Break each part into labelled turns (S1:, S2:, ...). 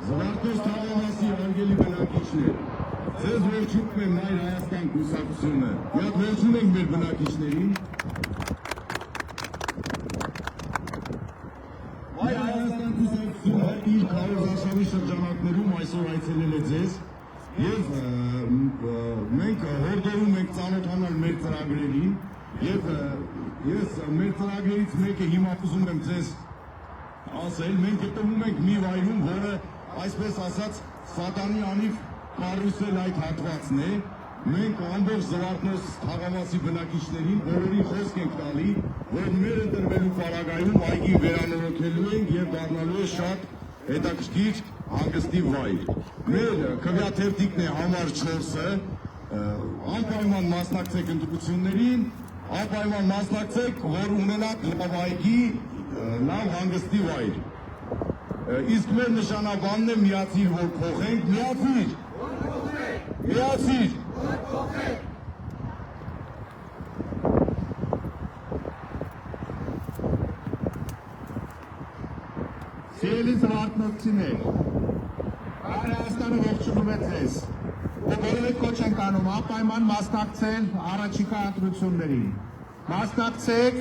S1: Զվարթոս թաղամասի արգելի բնակիչներ, ձեզ ողջունում եմ Մայր Հայաստան կուսակցությունը, միատ ողջունում ենք մեր բնակիչներին։ Մայր Հայաստան կուսակցությունը իր քարոզարշավի շրջանակներում այսօր այցելել է ձեզ և մենք հորդորում ենք ծանոթանալ մեր ծրագրերին և ես մեր ծրագրերից մեկը հիմա ուզում եմ ձեզ ասել, մենք գտնվում ենք մի վայրում, որը այսպես ասած սատանի անիվ կառուսել այդ հատվածն է, մենք ամբողջ Զվարթնոց թաղամասի բնակիչներին բոլորին խոսք ենք տալի, որ մեր ընտրվելու պարագայում այգին վերանորոգելու ենք և դառնալու է շատ հետաքրքիր հանգստի վայր։ Մեր քվեաթերթիկն է համար 4-ը, անպայման մասնակցեք ընտրություններին, անպայման մասնակցեք, որ ունենաք լավ այգի, լավ հանգստի վայր։ Իսկ մեր նշանաբանն է միացիր, որ փոխենք, միացիր, միացիր։ Սիրելի զվարթնոցցիներ, Մայր Հայաստանը ողջունում է ձեզ, ու բոլորդ կոչ ենք անում անպայման մասնակցել առաջիկա ընտրություններին։ Մասնակցեք,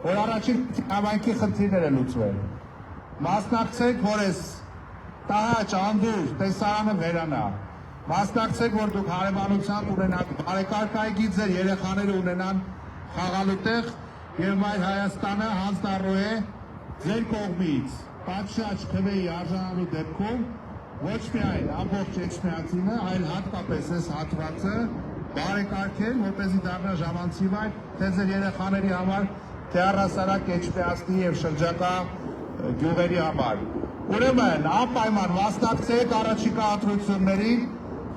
S1: որ առաջին համայնքի խնդիրները լուծվեն։ Մասնակցեք, որ այս տհաճ, անդուր տեսարանը վերանա։ Մասնակցեք, որ դուք հարևանությամբ ունենաք բարեկարգ այգի, ձեր երեխաները ունենան խաղալու տեղ, և Մայր Հայաստանը հանձնառու է ձեր կողմից պատշաճ քվեի արժանանալու դեպքում ոչ միայն ամբողջ էջմիածինը, այլ հատկապես այս հատվածը բարեկարգել, որպեսզի դառնա ժամանցի վայր, թե ձեր երեխաների համար, թե առհասարակ Էջմիածնի և շրջակա գյուղերի համար։ Ուրեմն անպայման մասնակցեք առաջիկա ընտրություններին,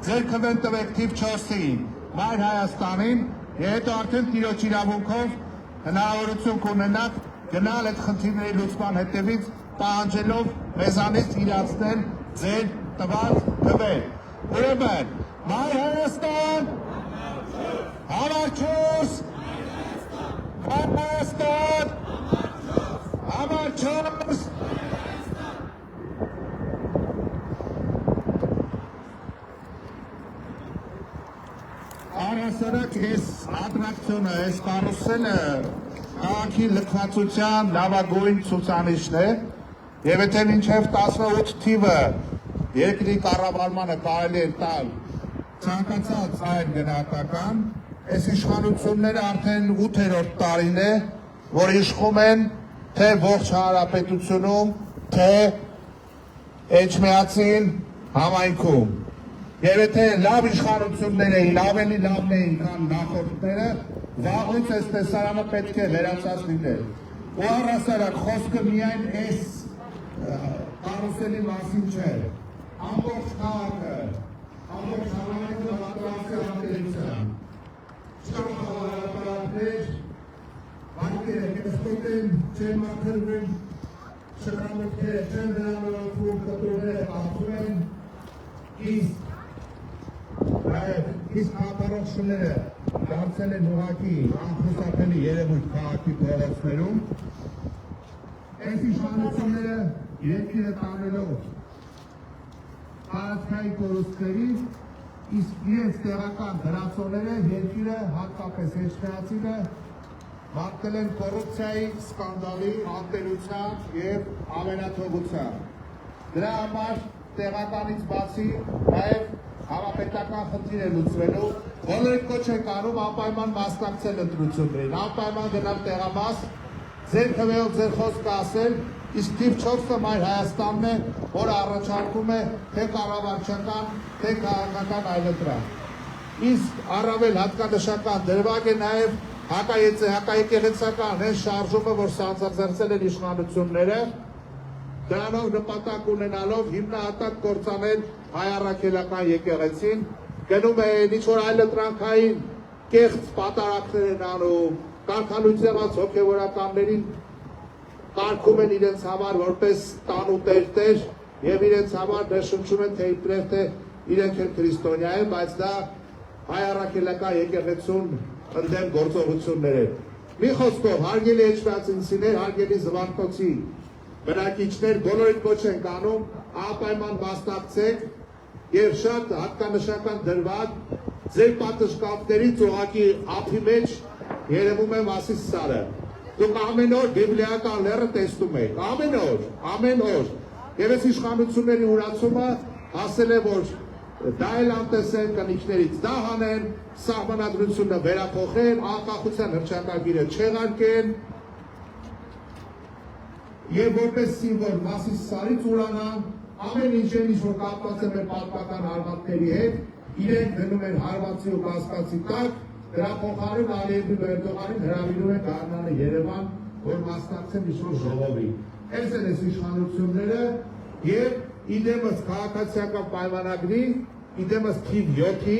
S1: ձեր քվեն տվեք թիվ 4-ին Մայր Հայաստանին, և հետո արդեն տիրոջ իրավունքով հնարավորություն կունենաք գնալ այդ խնդիրների լուծման հետևից, պահանջելով մեզանից իրացնել ձեր տված քվեն։ Ուրեմն Մայր Հայաստան, համար 4, Մայր Հայաստան, համար 4։ Առհասարակ այս ատրակցիոնը, այս կարուսելը քաղաքի լքվածության լավագույն ցուցանիշն է, և եթե մինչև 18 թիվը երկրի կառավարմանը կարելի է տալ ցանկացած այլ գնահատական, այս իշխանությունները արդեն 8-րդ տարին է, որ իշխում են թե ողջ հանրապետությունում, թե Էջմիածին համայնքում։ Եվ եթե լավ իշխանություններ էին, ավելի լավն էին, քան նախորդները, վաղուց այս տեսարանը պետք է վերացած լիներ։ Ու առհասարակ խոսքը միայն այս կարուսելի մասին չէ։ Ամբողջ քաղաքը, ամբողջ համայնքը պատրաստ է արտերության։ Չկան խաղաղապարակներ, վարկերը կեսկոտ են, չեն մաքրվում, շքամուտքերը չեն վերանորոգվում, կտուրները բացում են, իսկ հակառակները դարձել են ուղղակի անխուսափելի երևույթ քաղաքի փողոցներում։ Այս իշխանությունները երկիրը տանելով տարածքային կորուստների, իսկ իրենց տեղական դրացոները երկիրը հատկապես Էջմիածինը մատնել են կոռուպցիայի, սկանդալի, ատելության և ամենաթողության։ Դրա համար տեղականից բացի նաև համապետական խնդիր է լուծվելու, բոլորիդ կոչ ենք անում անպայման մասնակցել ընտրություններին, անպայման գնալ տեղամաս, ձեր քվեով ձեր խոսքը ասել, իսկ թիվ 4-ը Մայր Հայաստանն է, որը առաջարկում է թե կառավարչական, թե քաղաքական այլընտրանք։ Իսկ առավել հատկանշական դրվագ է նաև հակաեկեղեցական հենց շարժումը, որ սանձազերծել են իշխանությունները, դրանով նպատակ ունենալով հիմնահատակ կործանել հայ առաքելական եկեղեցին, գնում են ինչ-որ այլընտրանքային կեղծ պատարակներ են անում, կարգալույծեղած հոգևորականներին կարգում են իրենց համար որպես տանուտեր և իրենց համար ներշնչում են, թե իբրև թե իրենք են քրիստոնյա են, բայց դա հայ առաքելական եկեղեցուն ընդդեմ գործողություններ են։ Մի խոսքով, հարգելի էջմիածինցիներ, հարգելի զվարթնոցի բնակիչներ բոլորիդ կոչ ենք անում անպայման մասնակցեք եւ շատ հատկանշական դրվագ ձեր պատշգամբներից ուղղակի ափի մեջ երևում է Մասիս սարը։ Դուք ամեն օր բիբլիական լեռը տեսնում եք, ամեն օր։ Եվ այս իշխանությունների ուրացումը հասել է, որ դա էլ անտեսեն, կնիքներից դա հանեն, սահմանադրությունը վերափոխեն, անկախության հռչակագիրը չեղարկեն, եւ որպես սիմվոլ Մասիս սարից ուրանա, ամեն ինչ որ կապված է մեր պատմական արմատների հետ, իրենք դնում են հարվածի ու կասկածի տակ, դրա փոխարեն Ալիևի ու Էրդողանին հրավիրում են գարնանը Երևան, որ մասնակցեն ինչ-որ ժողովի։ Այս են այս իշխանությունները եւ իդեմս քաղաքացիական պայմանագրի, իդեմս թիվ 7-ի,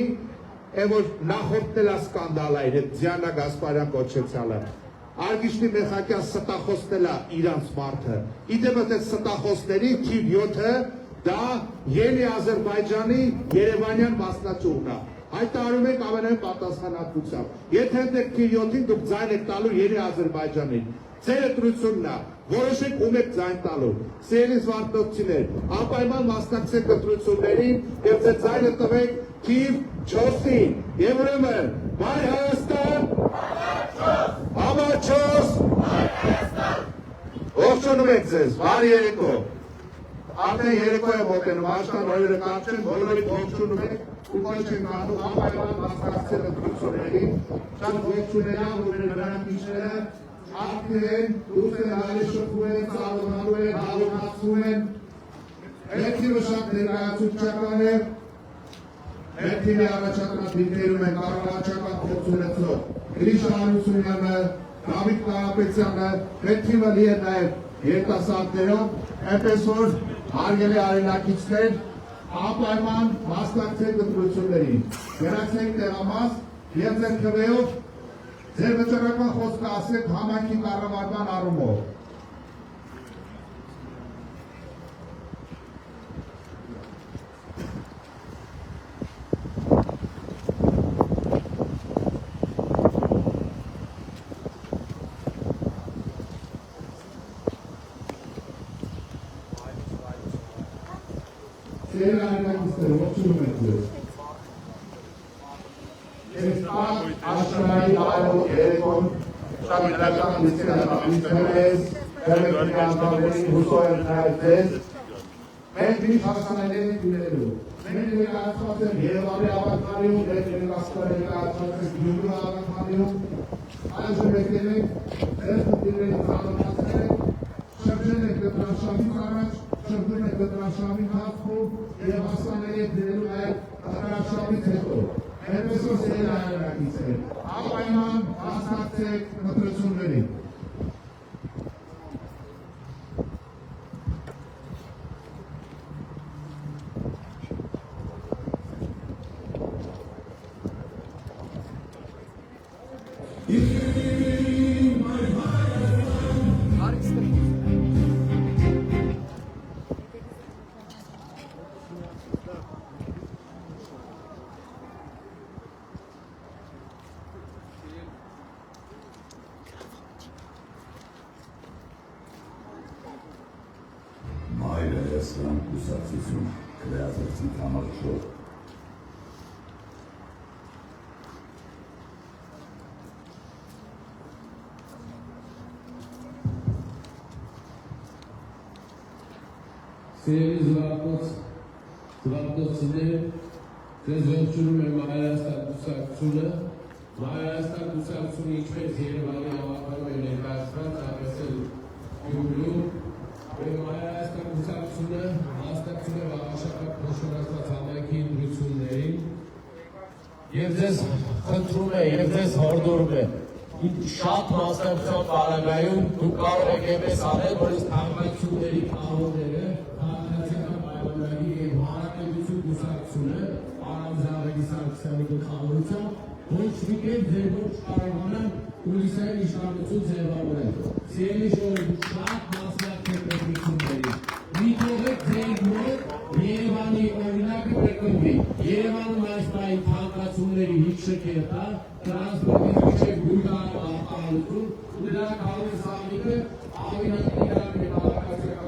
S1: որ նախորդել է սկանդալային այդ Դիանա Գասպարյան կոչեցյալը։ Արգիշտի Մեխակյան ստախոսնել է իրանց մարդը։ Իդեմս այդ ստախոսների թիվ 7-ը դա Ելի Ադրբեջանի Երևանյան մասնաճյուղն է։ Հայտարարում եք ամենայն պատասխանատվությամբ։ Եթե դեք թիվ 7-ին դուք ձայն եք տալու Ելի Ադրբեջանին, ձեր ընտրությունն է, որոշեք ում եք ձայն տալու։ Սիրելի զվարթնոցիներ, անպայման մասնակցեք ընտրություններին եւ ձեր ձայնը տվեք թիվ 4-ին։ Եվ ուրեմն, Բայ Հայաստան, Համար 4, ողջունում եք ձեզ, բարի երեկո։ Արդեն երեկո է մոտենում, աշտան օրերը կարճեն, բոլորիդ ողջունում եք ու կոչ ենք անում անպայման մասնակցել ընտրություններին, շատ ողջունելով, որ մեր բնակիչները ակտիվ են, դուրս են հալի շփվում են, ծառայելու են, հավաքածում են, մեր թիմը շատ ներկայացուցչական է, մեր թիմի առաջադրատիրներում են կառավարչական փորձ ունեցող Գրիշ Հարությունյանը, Դավիթ Կարապետյանը, մեր թիմը լի է նաև երիտասարդներով, այնպես որ հարգելի արենակիցներ, անպայման մասնակցեք ընտրություններին, գնացեք տեղամաս եւ ձեր քվեով ձեր վճռական խոսքը ասեք համայնքի կառավարման առումով։ Սիրելի արենակիցներ, ողջունում եք ձեզ։ Ես աշխարհի արևոտ երեկոն շատ դրական դիսկրետ դերմետի անդամների հուսով եմ նաև ձեզ։ Մենք միշտ հասկանալի ենք դինելու։ Մենք ներկայացված ենք Երևանի ավականիում, մենք ներկայացված ենք Գյումրու ավականիում, այժմ եկել ենք ձեր խնդիրների ծանոթացնել ենք, շրջել ենք դրանշավից առաջ, շրջում ենք դրանշավի ընթացքում եւ հասկանալի ենք դինելու նաև դրանշավից հետո։ Այնպես որ սիրելի արենակիցներ, անպայման մասնակցեք ընտրություններին։
S2: Հայաստան կուսակցություն քվեազերծի համարժող
S3: Սիրելի զվարթնոցիներ, ձեզ ողջունում եմ Հայաստան կուսակցությունը, Հայաստան կուսակցությունը ինչպես Երևանի ավականում է ներկայացված, այնպես էլ Գյումրու, Հայաստան կուսակցությունը մասնակցում է վաղաշապատ փոշորացված համայնքի ընտրություններին եւ ձեզ խնդրում է եւ ձեզ հորդորում է շատ մասնակցության պարագայում դուք կարող եք այնպես անել, որ այս քաղաքացիների կանոնները քաղաքացիական պայմանների եւ հանրապետություն կուսակցությունը Արամ Սարգսյանի գլխավորությամբ ոչ մի կերպ ձեր ոչ կարողանան Ուրիսային իշխանություն ձևավորել։ Սիրելի ժողովուրդ, շատ մասնակցեք ընտրություններին։ Մի թողեք ձեր մոտ Երևանի օրինակը կրկնվի։ Երևանում այս պահին քաղաքացիների հիշեք կա, տրանսպորտից մինչև գույնային արտահանություն, ու դրա քաղաքացիները ավելին իրական քաղաքացիական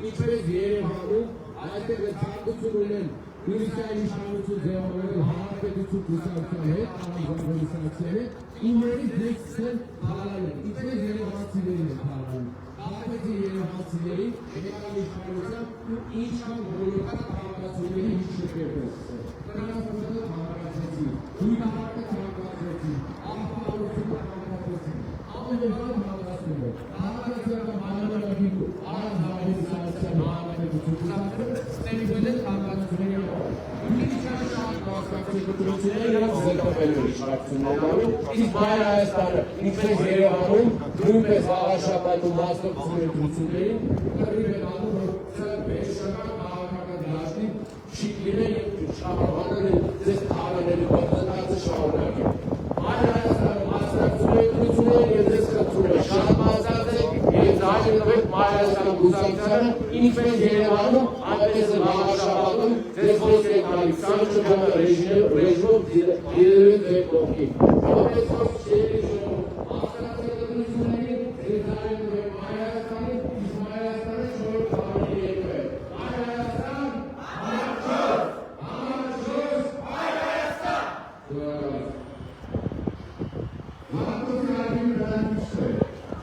S3: Ինչպես Երևանում, այստեղ ցանկություն ունեն Հյուրիսային իշխանություն ձևավորել հանրապետություն կուսակցության հետ, առանձնավորության հետ, իներից դեպքն բանալը, ինչպես երևանցիներին է բանալը, ապետի երևանցիներին, հետագան իշխանության ու ինչքան բոլորական քաղաքացիների հիշուկերպես։ Նրանց ուզել հանրացեցի, հույնահարկը քաղաքացեցի, աղբահարությունը քաղաքացեցի, ամենևան հանրացնում է, հանրացիական բանալագիպու, առանձնավորության հանրապետություն կուսակցությունը, ստերիվելել քաղաքացիների իսկ Մայր Հայաստանը, ինչպես Երևանում, նույնպես Աղաշապատում մասնակցություններին կռիվ են անում, որ վերջնական քաղաքական դաշտի շիկլիներ և շահավանել են ձեզ թավանելու բախտացը շահունակել։ Մայր Հայաստանը մասնակցություններին և ձեզ խնդրում է շատ մասնակցեք և ձայնվեք Մայր Հայաստան կուսակցությանը, ինչպես Երևանում, այնպես էլ Աղաշապատում ձեզ խոսք է տալիս 20 շրջանը ռեժիմով դիրել ձեր կողքին։ Որպես որ շերի ժողով մասնակցություններին ձեր ձայնվեք Մայր Հայաստանին, իսկ Մայր Հայաստանը շորով թավանի երկու է։ Մայր Հայաստան, համաչոս, համաչոս, Մայր Հայաստան։
S1: Մարդկոսի արդյունի բրանքիշտ է,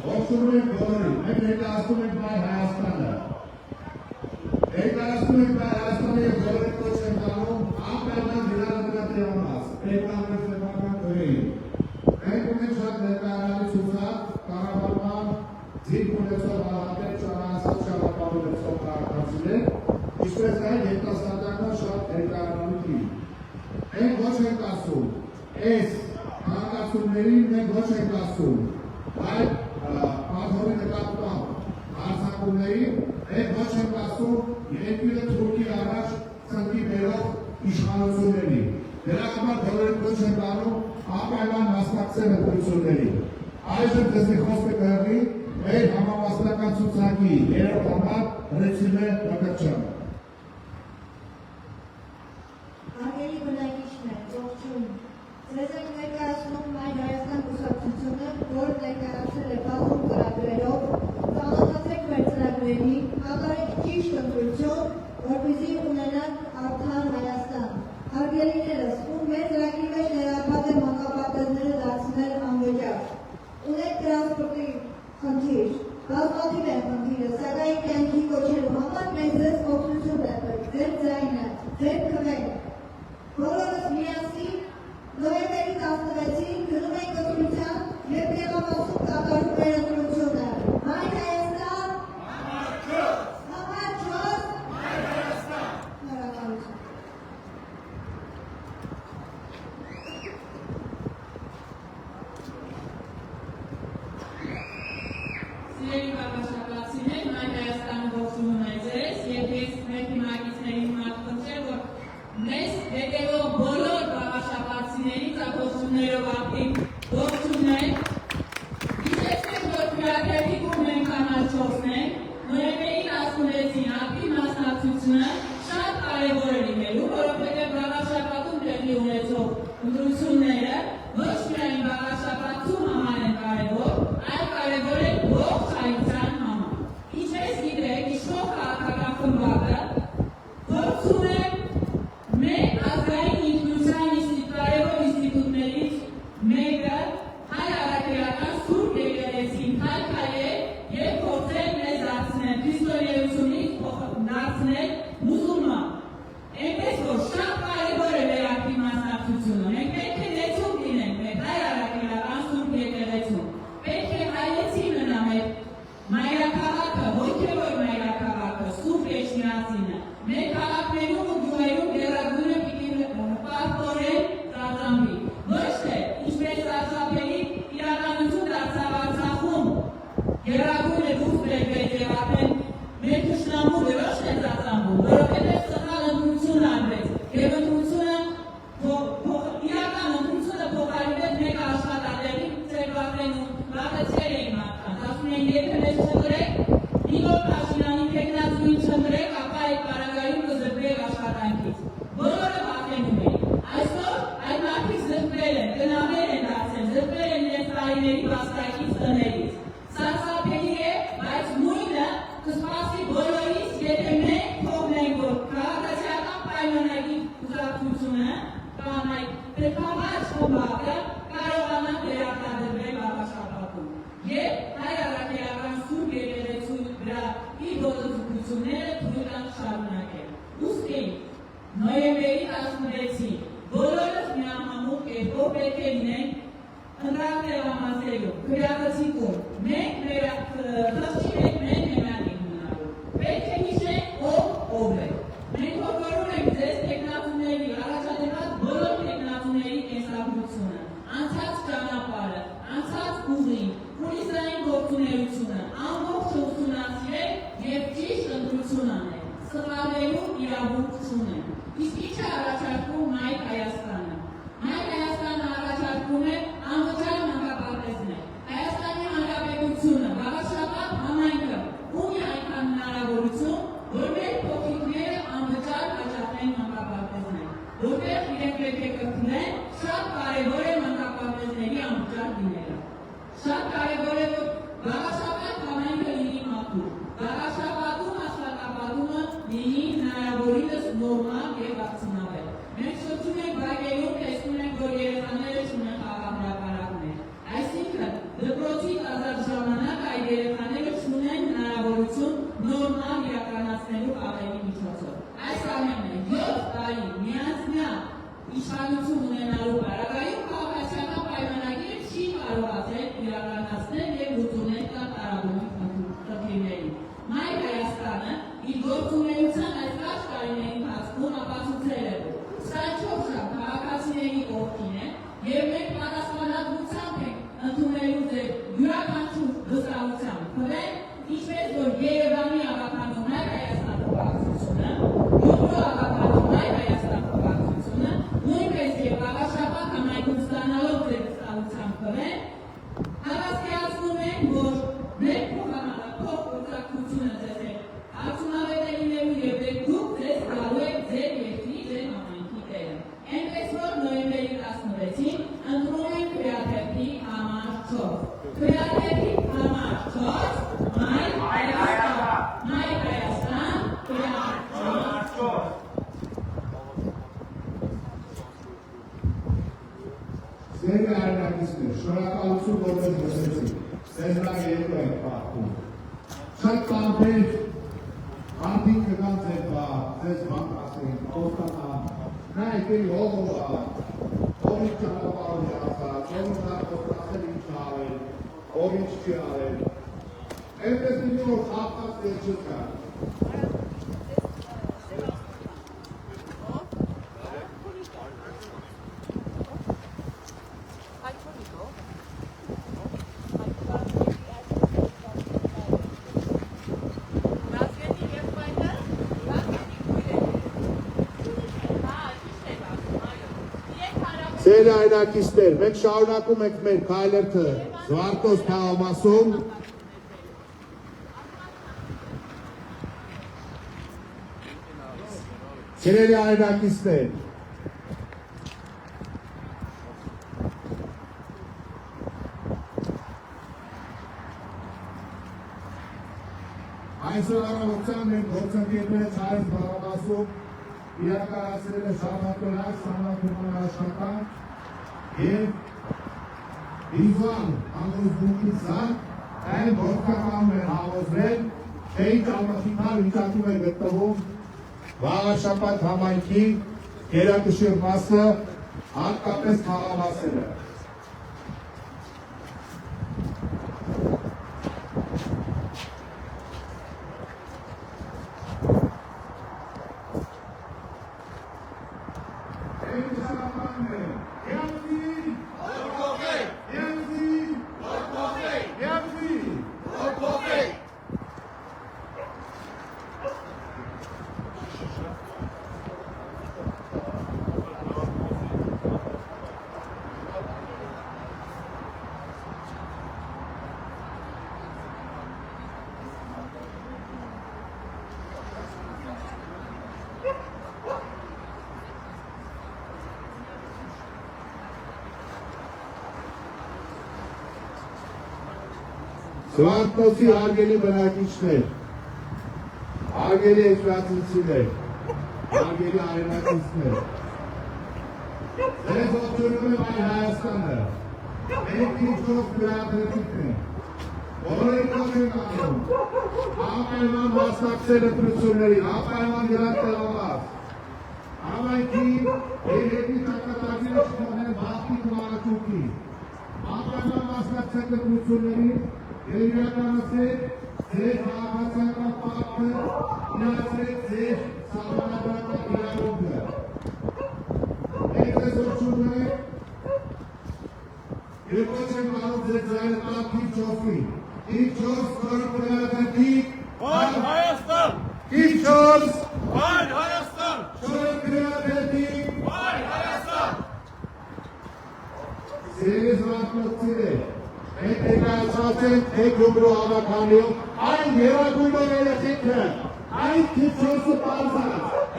S1: ողջունում ենք բոլորին, մենք ներկայացնում ենք Մայր Հայաստանը։ Ներկայացնում ենք Մայր Հայաստանը և բոլորին կոչ ենք անում անպայման դիրարդրատեոնաց, պետական սեփական քրեին։ Մենք ունենք շատ ներկայանալի ցուցակ, կառավարման ձիգ ունեցող հանրապետ ճանաչած ճանապարհ ունեցող քաղաքացիներ, ինչպես նաև երիտասարդական շատ ներկայանալի թիմ։ Մենք ոչ ենք ասում, այս քաղաքացիներին մենք ոչ ենք ասում, այլ պատհորի նկատմամբ հարձակումներին մենք ոչ ենք ասում երկիրը թուրքի առաջ ծնկի բերող իշխանություններին։ Դրա համար բոլորին կոչ ենք անում անպայման մասնակցել ընտրություններին։ Այժմ ձեզնի խոսքը կհղի մեր համամասնական ցուցակի երրորդ համար Ռեցիլե Բակաչյանը։
S4: Հարգելի բնակիչներ, ողջույն։ Ձեզ ենք ներկայացնում Մայր Հայաստան կուսակցությունը, որը ներկայացել է բազում ծրագրերով, ծանոթացեք մեր ծրագրերին, կատարեք ճիշտ ընտրություն, որպեսզի ունենանք արդար Հայաստան։ Հարգելիներս, ում մեր ծրագրի մեջ ներառված է մանկապարտեզները դարձնել անվճար։ Ունեք տրանսպորտի խնդիր, բազմաթիվ են խնդիրը, սակայն կյանքի կոչելու համար մենք ձեզ օգնություն տվենք, ձեր ձայնը, ձեր քվեն։ Բոլորս միասին նոյեմբերի 16-ին գնում ենք ընտրության և տեղամասում կատարում մեր ընտրությունը։ Մայր Հայաստան, համաչոս, Մայր Հայաստան։ Շնորհակալություն։
S5: Սիրելի քաղաքացիներ, Մայր Հայաստանը ողջունում է ձեզ և ես մեր հիմնակիցներին մատուցել, որ մեզ հետևող բոլոր քաղաքացիներից ափոխություններով ապրի ողջունենք։ Հիշեցնենք, որ քրակերտիկում մենք համաչոսն ենք, նոյեմբերի 16-ին ապրի մասնակցությունը շատ կարևոր է լինելու, որովհետև Աղաշապատում տեղի ունեցող ընտրությունները ոչ միայն Աղաշապատում համար են կարևոր, այլ կարևոր է ողջ հայության համար։ Ինչպես գիտեք, իշխող քաղաքական խմբակը փորձում է մեր ազգային ինքնության կարևոր ինստիտուտներից մեկը հայ առաքելական սուրբ եկեղեցին քայքայել և փորձել մեզ դարձնել քրիստոնեությունից դարձնել մուսուլման։ Այնպես որ շատ կարևոր է մեր ակտիվ մասնակցությունը։ Մենք պետք է ներծում լինենք մեր հայ առաքելական սուրբ եկեղեցում։ Պետք է հայեցի մնա մեր մայրաքաղաքը, հոգևոր մայրաքաղաքը, սուրբ Էջմիածինը։ Մեր քաղաքներում ու գյուղերում գերագույնը պիտի պարտորեն ծառայի։ Ոչ թե ինչպես Սարսափելի իրականություն դարձավ Արցախում, գերագույնը դուրս բերվեց և արդեն մեր թշնամու ոչ թե ծառայ կապակցությունը կամ այդ պետքավաճ խմբակը կարողանան վերարտադրվել Վաղաշապատում եւ հայ առաքելական սուրբ եկեղեցու վրա իր գործողությունները թույլ տան շարունակել։ Ուստի նոյեմբերի 16-ին բոլորս միանգամուղ կերպով պետք է լինենք ընդրակներ համազելով, քրեակցիկում, մենք մեր խղճի հետ մենք նեման ենք մնալու։ Պետք է հիշենք ով է։ Մենք հորդորում ենք ձեզ տեխնատուների, առաջադրված բոլոր տեխնատուների կենսագրությունը, անցած ճանապարհը, անցած ուղին, պոլիսային գործունեությունը, ամբողջ ուսումնասիրել եւ ճիշտ ընտրություն անել, սպառելու իրավունք չունեն։ Իսկ ինչ է առաջարկում Մայր Հայաստանը։ Մայր Հայաստանը առաջարկում է անվճար մանկապարտեզներ։ Հայաստանի Հանրապետությունը, Վաղաշապատ համայնքը ունի այնքան հնարավորություն, որ մեր փոքրիկները անվճար հաճախեն մանկապարտեզներ, որտեղ իրենք պետք է կրթվեն, շատ կարևոր է մանկապարտեզների անվճար լինելը։ Շատ կարևոր է, որ Վաղաշապատ համայնքը լինի մաքուր, Վաղաշապատում աշխատապատումը լինի հնարավորինս նորմալ եւ վակցինավել։ Մենք շրջում ենք բակերում, տեսնում ենք, որ երեխաները չունեն խաղահրապարակներ։ Այսինքն, դպրոցի ազատ ժամանակ այդ երեխաները չունեն հնարավորություն նորմալ իրականացնելու խաղերի միջոցով։ Այս ամենը 7 տարի միանձնյա իշխանություն ունենալու պարագայում քաղաքացիական պայմանագիրը չի կարողացել իրականացնել եւ լուծումներ տալ տարաբնույթ խնդիրներին։ Մայր Հայաստանը իր գործունեության այս կարճ տարիների ընթացքում ապացուցել է, որ 24 ժամ քաղաքացիների կողքին է եւ մենք պատասխանատվությամբ ենք ընդունելու ձեր յուրաքանչյուր վստահությամբ խմել, ինչպես որ Երևանի ավականու Մայր Հայաստան խմբակցությունը, Գյումրու ավականու Մայր Հայաստան խմբակցությունը, նույնպես եւ Վաղաշապատ համայնքում ստանալով ձեր վստահությամբ խմել, հավաստիացնում ենք, որ մեր փոխգործակցությունը ձեզ հետ արդյունավետ է լինելու եւ դուք ձեզ գալու եք ձեր երկրի, ձեր համայնքի տեղը։ Այնպես որ նոյեմբերի 16-ին ընտրում ենք քրեաթերթի համար 4։ Քրեաթերթի համար 4 Մայր Հայաստան, Մայր Հայաստան, քրեաթերթի համար 4։
S1: Ձեր հայրենակիցներ, շնորհակալություն, որ մեզ լսեցիք։ Ձեզ նա երկու ենք պարտում։ Շատ տարբեր արդին կգան ձեր ձեզ բան ասենք, խոստանան, նա եկել ով ինչ ճանապարհով է ասած, ով նա խոստացել ինչ արել, ով ինչ չի արել։ Այնպես ինչ որ խախտած դեր չկա։ Ձեր հայրենակիցներ, մենք շարունակում ենք մեր քայլերթը Զվարթնոց թաղամասում։ Սիրելի հայրենակիցներ, այսօր առավոտյան մենք գործընկերները Չարենց թաղամասում իրականացրել է շարունակական աշխատանք եւ իվան ամուսնուկից այն գործականում են հավոզվել, թե ինչ ամասիկար վիճակում է գտնվում Վաղաշապատ համայնքի գերակշիռ մասը, հատկապես թաղամասերը։ Զվարթնոցի հարգելի բնակիչներ, հարգելի էջվածիցիներ, հարգելի հայրենակիցներ, Ձեզ ողջունում եմ այլ Հայաստանը։ Մենք ինչ-որ գրադրեցիք ենք։ Բոլորին կոչ ենք անում։ Անպայման մասնակցել ընտրություններին, անպայման իրար տեղանալ։ Համայնքի երևի ճակատագիրը չթողնել բախտի թվարաչուկի։ Անպայման մասնակցեք ընտրություններին և իրականացրեք ձեր քաղաքացիական պարտքը, իրացրեք ձեր սահմանադրական իրավունքը։ Մենք ձեզ ողջունում ենք և կոչ ենք անում ձեր ձայնը տալ թիվ 4-ին։ Թիվ 4 կորը քրեատետիկ
S6: Հայ Հայաստան!
S1: Թիվ 4
S6: Հայ Հայաստան!
S1: կորը քրեատետիկ
S6: Հայ Հայաստան!
S1: Սիրելի զվարթնոցիներ, մենք ներկայացած ենք Գյումրու հավաքանիում այն երագույնով երեխեքը, այն թիվ 4-ը պարզած,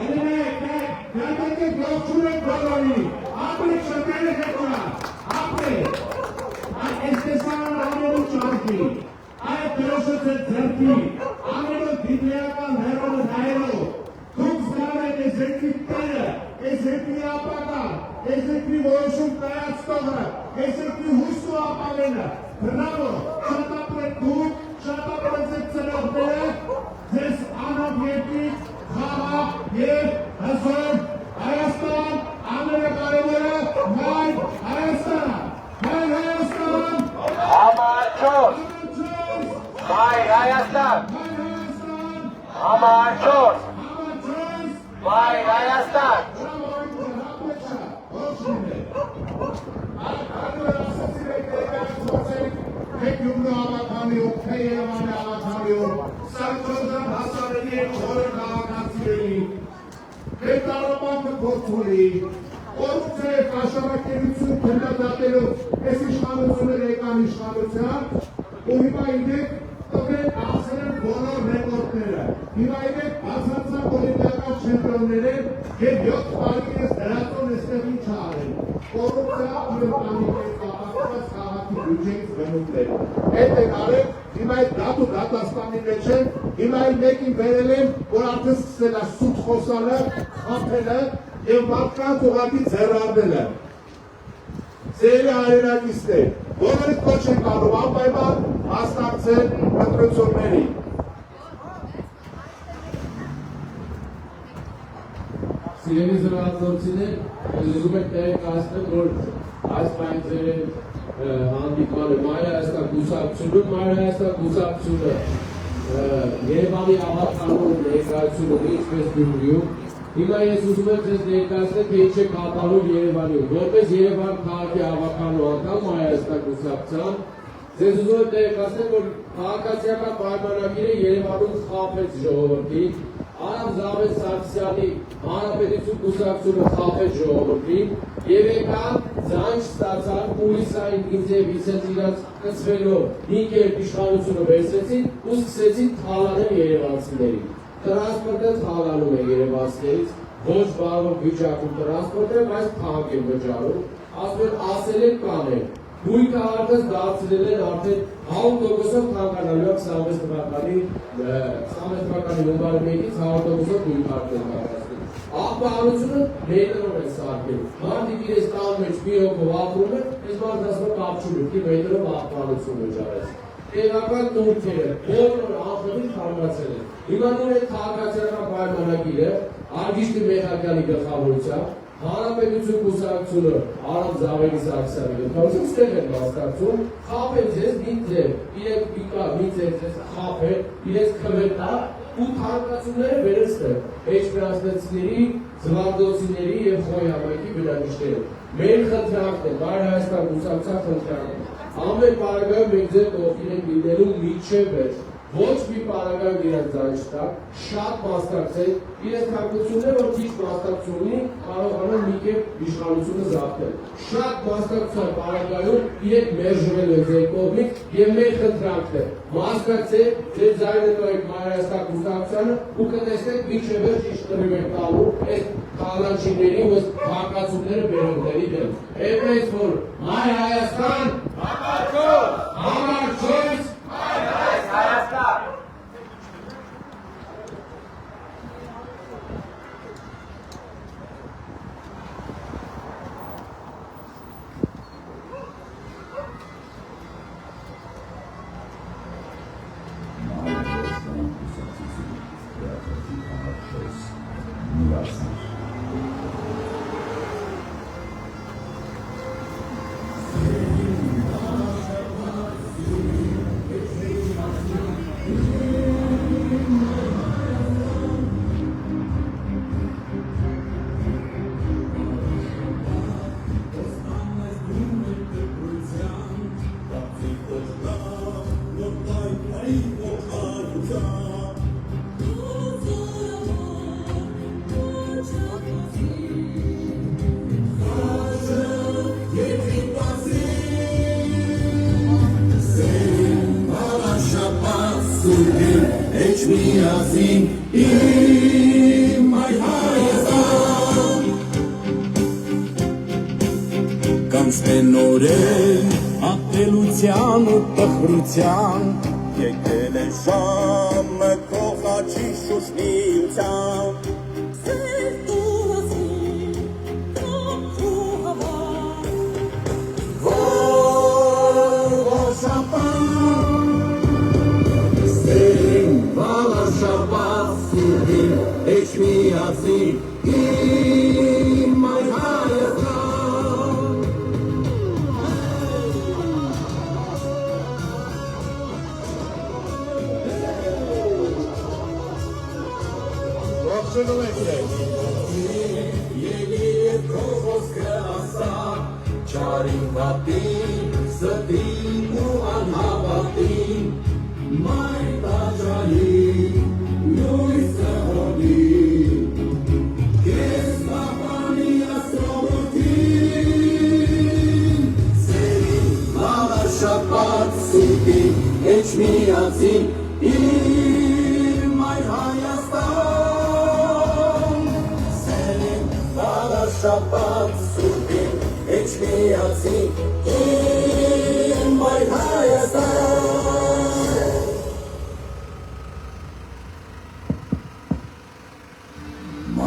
S1: ինենք, եկեք ողջունում ենք բոլորին, ապրեք շրջանը հետորա, ապրեք, այն էստեսանան ամենու չարքի, այդ դրոշը ձեր ձերքի, ամենու դիպլեական հերոնը նայելով, դուք զգան եք ես երկրի տերը, ես երկրի ապագան, ես երկրի որոշում կայացնողը, ես երկրի հույսու ապավենը, բրավո, շատ ապրեք դուք, շատ ապրեք ձեր ծնողները, ձեզ անով երկրից, խաղաղ և հզոր Հայաստան, ամենակարևորը մայր Հայաստան, մայր Հայաստան,
S6: Համաչոս! Հայ Հայաստան! Համաչոս! Հայ Հայաստան!
S1: Գյումրու հավաքանիում, թե Երևանի հավաքանիում, Սարգսյան հասարելի է բոլոր քաղաքացիների, հետարաբանքը գործունի, կոռուպցիա և կաշառակերություն քննադատելով այս իշխանությունները եկան իշխանության, ու հիմա իրենք տվել ասել են բոլոր ռեկորդները, հիմա իրենք բացարձակ օլիմպիական չեմպիոններ են և 7 տարի ես դրածոն էստեղ ինչ արել, կոռուպցիա ու ընտանիքից կապակցված քաղաքի բյուջեից գնումներ։ Այդ են արել, հիմա այդ դատ ու դատաստանի մեջ են, հիմա այն մեկին բերել են, որ արդեն սկսել է սուտ խոսալը, խաբելը և մարդկանց ուղղակի ձեռարվելը։ Սիրելի հայրենակիցներ, բոլորիդ կոչ ենք անում անպայման մասնակցել ընտրություններին։
S3: Սիրելի զրահացնոցիներ, ուզում եք տեղեկացնել, որ այս պայքարի հանդիպանը Մայր Հայաստան կուսակցությունը, Մայր Հայաստան կուսակցությունը Երևանի հավաքանիում ներկայացումը ինչպես Գյումրիում, հիմա ես ուզում եմ ձեզ ներկայացնել, թե ինչ է կատարում Երևանում, որպես Երևան քաղաքի հավաքանու անդամ Մայր Հայաստան կուսակցության, ձեզ ուզում եմ տեղեկացնել, որ քաղաքացիական պայմանագիրը Երևանում խաբեց ժողովրդին, Արամ Զավեն Սարգսյանի Հանրապետություն կուսակցությունը խաբեց ժողովրդին և եկան ձայն չստացան կուլիսային ինձև իսենց իրաց կծվելով մի կերպ իշխանությունը վերցրեցին ու սկսեցին թալանել երևանցիներին։ Տրանսպորտը թալանում է երևանցիներից, ոչ բավարար վիճակում տրանսպորտը, բայց թանկ են վճարում, ասել են կանեն։ Բույքը արդեն դարձրել են արդեն 100%-ով թանկանալու է 26 թվականի հունվարի 1-ից 100%-ով բույք արդեն կատարածվում։ Աղբահանությունը մետրով են սարքել։ Մարդիկ իրենց տան մեջ մի հոգով ապրում են, այս մարդը ասում է կապ չունի, մետրով աղբահանություն վճարեց։ Տեղական նորքերը բոլոր անխտիր խառնացել են։ Հիմա նոր այդ քաղաքացիական պայմանագիրը Արգիշտի Մեխակյանի գլխավորությամբ Հանրապետություն կուսակցությունը Արամ Զավենի Սարգսյանի գլխավորությամբ ստեղ են մասնակցում, խաբեն ձեզ մի ձև, իրենք պիկա, մի ձև ձեզ խաբեն, իրենց քվետա ու թանկացումները բերեն ստեղ, էջմիածնեցիների, զվարդոցիների և խոյ համայնքի բնակիչները։ Մեր խնդրանքն է, Մայր Հայաստան կուսակցության խնդրանքն է։ Ամեն պարագայում մենք ձեր կողքին ենք լինելու մինչև վերջ։ Ոչ մի պարագայում իրենք ձայն չտակ, շատ մասնակցեն, իրենց թանկությունները, որ քիչ մասնակցություն ունի, կարողանում մի կերպ իշխանությունը զավթել։ Շատ մասնակցության պարագայում իրենք մերժվել են ձեր կողմից և մեր խնդրանքն է։ Մասնակցեք, ձեր ձայնը տվեք Մայր Հայաստան կուսակցությանը ու կտեսնեք մինչև վերջ ինչ կռիվ եք տալու այս քալանչիների ու այս հակացումները բերողների դեմ։ Էնպես որ Մայր Հայաստան, համաչոս,
S6: Հայաստան!
S2: միացիր։
S7: Կանցնորեն ատելության ու տխրության եկել է ժամը քո խաչի շուշնիության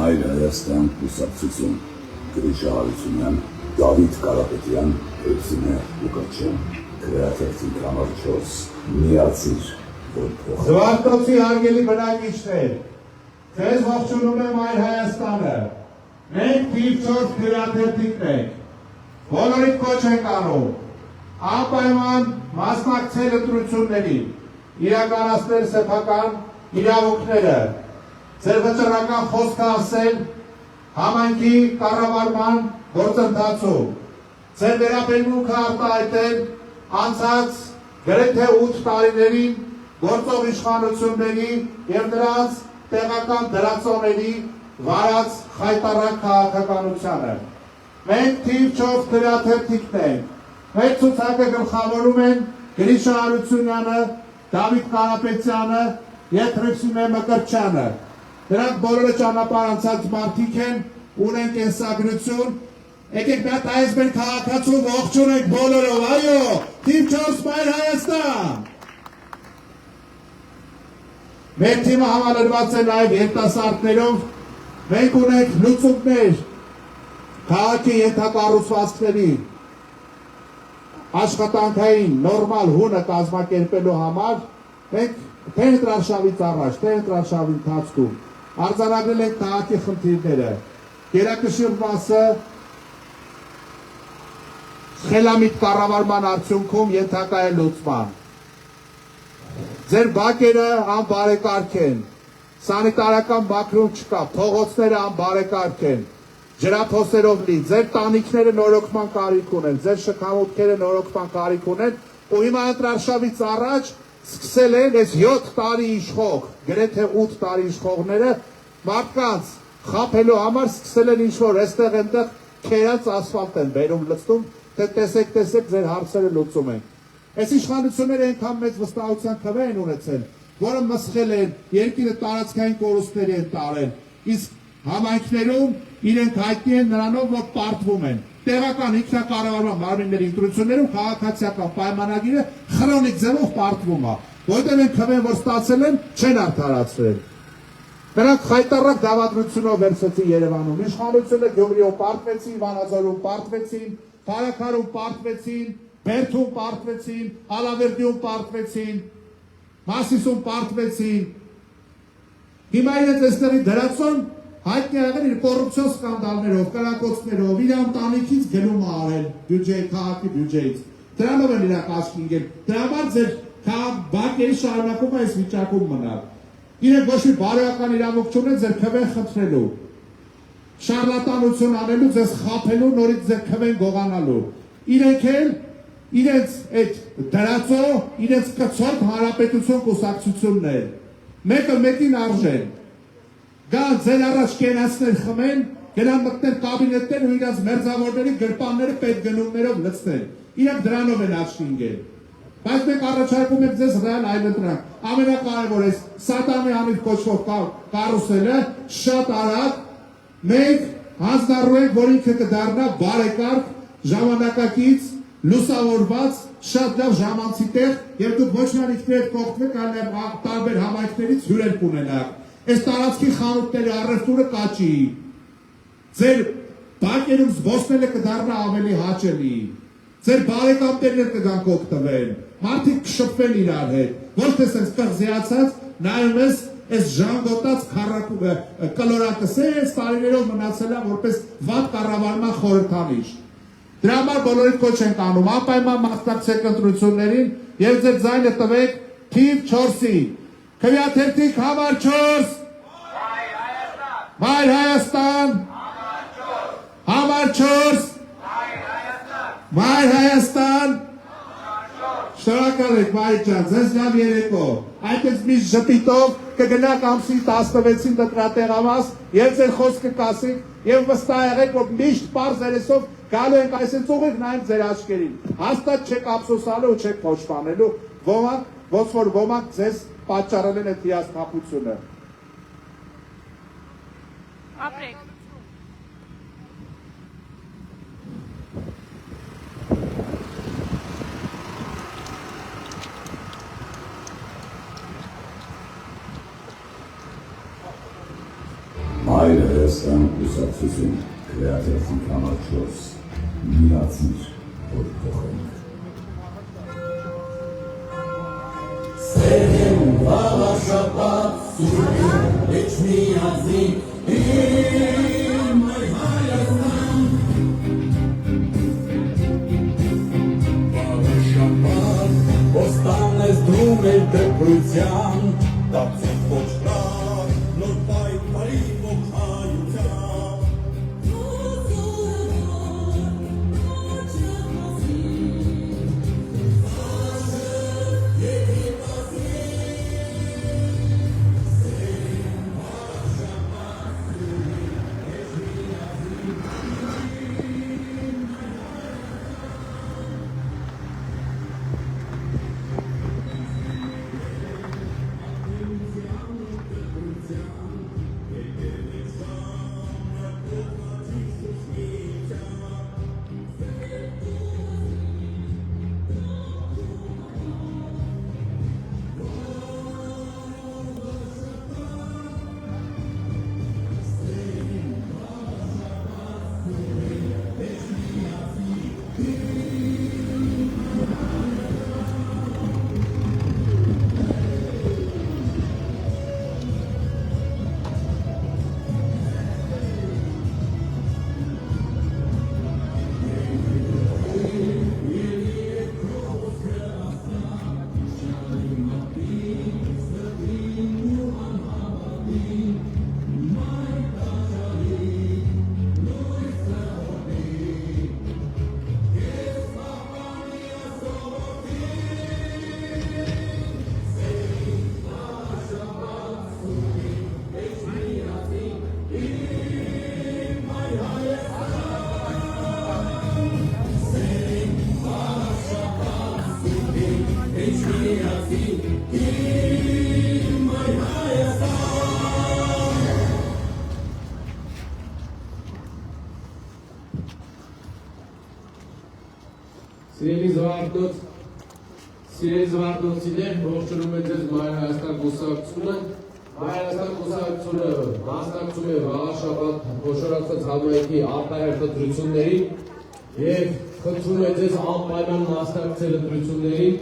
S7: Մայր Հայաստան կուսակցություն Գրիշա Հարությունյան, Դավիթ Կարապետյան, Էրսինե Լուկաչյան, Քրեաթերթի համար 4 միացիր, որ փոխ։
S1: Զվարթոցի հարգելի բնակիչներ, ձեզ ողջունում է Մայր Հայաստանը, մենք թիվ 4 քրեաթերթիկն ենք, բոլորիդ կոչ ենք անում, անպայման մասնակցել ընտրություններին, իրականացնել սեփական իրավունքները, ձեր վճռական խոսքը ասել համայնքի կառավարման գործընթացում, ձեր վերաբերմունքը արտահայտել անցած գրեթե 8 տարիներին գործող իշխանությունների և նրանց տեղական դրածոների վարած խայտառակ քաղաքականությանը։ Մենք թիվ 4 քրեաթերթիկն ենք, մեր ցուցակը գլխավորում են Գրիշա Հարությունյանը, Դավիթ Կարապետյանը և Էրսինե Մկրտչյանը։ Նրանք բոլորը ճանապարհ անցած մարդիկ են, ունեն կենսագրություն, եկեք մի հատ այս մեր քաղաքացու ողջունենք բոլորով, այո, թիվ 4 Մայր Հայաստան։ Մեր թիմը համալրված է նաև երիտասարդներով, մենք ունենք լուծումներ քաղաքի ենթակառուցվածքների աշխատանքային նորմալ հունը կազմակերպելու համար, մենք թե ընտրարշավից առաջ, թե ընտրարշավի ընթացքում արձանագրել ենք քաղաքի խնդիրները, գերակշիռ մասը խելամիտ կառավարման արդյունքում ենթակա է լուծման։ Ձեր բակերը անբարեկարգ են, սանիտարական բակրում չկա, փողոցները անբարեկարգ են, ջրափոսերով լի, ձեր տանիքները նորոգման կարիք ունեն, ձեր շքամուտքերը նորոգման կարիք ունեն, ու հիմա ընտրարշավից առաջ սկսել են այս 7 տարի իշխող, գրեթե 8 տարի իշխողները մարդկանց խաբելու համար սկսել են ինչ-որ այստեղ այնտեղ քերած ասֆալտ են բերում լցնում, թե տեսեք ձեր հարցերը լուծում են։ Այս իշխանությունները այնքան մեծ վստահության քվե են ունեցել, որը մսխել են, երկիրը տարածքային կորուստների են տարել, իսկ համայնքներում իրենք հայտնի են նրանով, որ պարտվում են։ Տեղական ինքնակառավարման մարմինների ընտրություններում քաղաքացիական պայմանագիրը խրոնիկ ձևով պարտվում է, որտեղ են քվեն, որ ստացել են, չեն արդարացրել։ Նրանք խայտառակ դավադրությունով վերցրեցին Երևանում, իշխանությունը Գյումրիում պարտվեցին, Վանաձորում պարտվեցին, Փարաքարում պարտվեցին, Բերդում պարտվեցին, Ալավերդիում պարտվեցին, Մասիսում պարտվեցին։ Հիմա իրենց այստեղի դրածոն հայտնի եղել իր կոռուպցիոն սկանդալներով, կրակոցներով, իր ընտանիքից գնում է արել բյուջեի, քաղաքի բյուջեից։ Դրանով են իրակ աչքի ընկել։ Դրա համար ձեր բանկերի շարունակում է այս վիճակում մնալ։ Իրենք ոչ մի բարոյական իրավունք չունեն ձեր քվեն խնդրելու, շարլատանություն անելու, ձեզ խաբելու, նորից ձեր քվեն գողանալու։ Իրենք էլ իրենց այդ դրածո, իրենց կցորդ հանրապետություն կուսակցությունն է։ Մեկը մեկին արժեն։ Գա ձեր առաջ կենացներ խմեն, գնան մտնեն կաբինետներ ու իրենց մերձավորների գրպանները պետգնումներով լցնեն։ Իրենք դրանով են աչքի ընկել։ Բայց մենք առաջարկում ենք ձեզ ռեալ այլընտրանք։ Ամենակարևոր է Սատանի անիվ կոչվող կարուսելը շատ արագ մենք հանձնառու ենք, որ ինքը կդառնա բարեկարգ, ժամանակակից, լուսավորված, շատ լավ ժամանցի տեղ, եւ դուք ոչ միայն ինքներդ կօգտվեք, այլև տարբեր համայնքներից հյուրեր կունենաք։ Այս տարածքի խանութների առևտուրը կաճի։ Ձեր բանկերում զբոսնելը կդառնա ավելի հաճելի։ Ձեր բարեկամներն կգան կօգտվեն։ Մարդիկ կշփվեն իրար հետ։ Ոչ թե sense կղզիացած նայում ես այս ժանգոտած կլորակսը այս տարիներով մնացել է որպես վատ կառավարման խորհրդանիշ։ Դրա համար բոլորիդ կոչ ենք անում անպայման մասնակցեք ընտրություններին եւ ձեր ձայնը տվեք թիվ 4-ի։ Քվեաթերթիկ համար 4 Մայր Հայաստան Համար 4 Մայր Հայաստան Շնորհակալ եք Մայր ջան, ձեզ լավ երեկո։ Այդպես մի ժպիտով կգնաք ամսի 16-ին դրատեղամաս եւ ձեր խոսքը կասեք եւ վստահ եղեք, որ միշտ պարզ երեսով գալու ենք այսպես ուղիղ նայենք ձեր աչքերին։ Հաստատ չեք ափսոսալու ու չեք փոշմանելու, ոնց որ ոմանք ձեզ պատճառել են այդ հիասթափությունը։
S5: Ապրեք։
S7: Մայր Հայաստան կուսակցություն, քվեաթերթիկ համար 4, միացիր, որ փոխենք։
S8: Սերեմ վաղաշապատ, սուրգեն, էչ միացին, իմ Մայր Հայաստան։ Վաղաշապատ, ոստան ես դրում էր դպրության, դապցիկ ոչ կար, նոր պայքարի ողայության։
S3: Սիրելի զվարթոցիներ, ողջունում է ձեզ Մայր Հայաստան կուսակցությունը։ Մայր Հայաստան կուսակցությունը մասնակցում է վաղաշաբաթ խոշորացած համայնքի արտահերթ ընտրություններին եւ խնդրում է ձեզ անպայման մասնակցել ընտրություններին,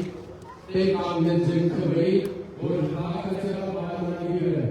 S3: թե կանգնեք ձեր քվեին, որ քաղաքացիական պայմանների վրա,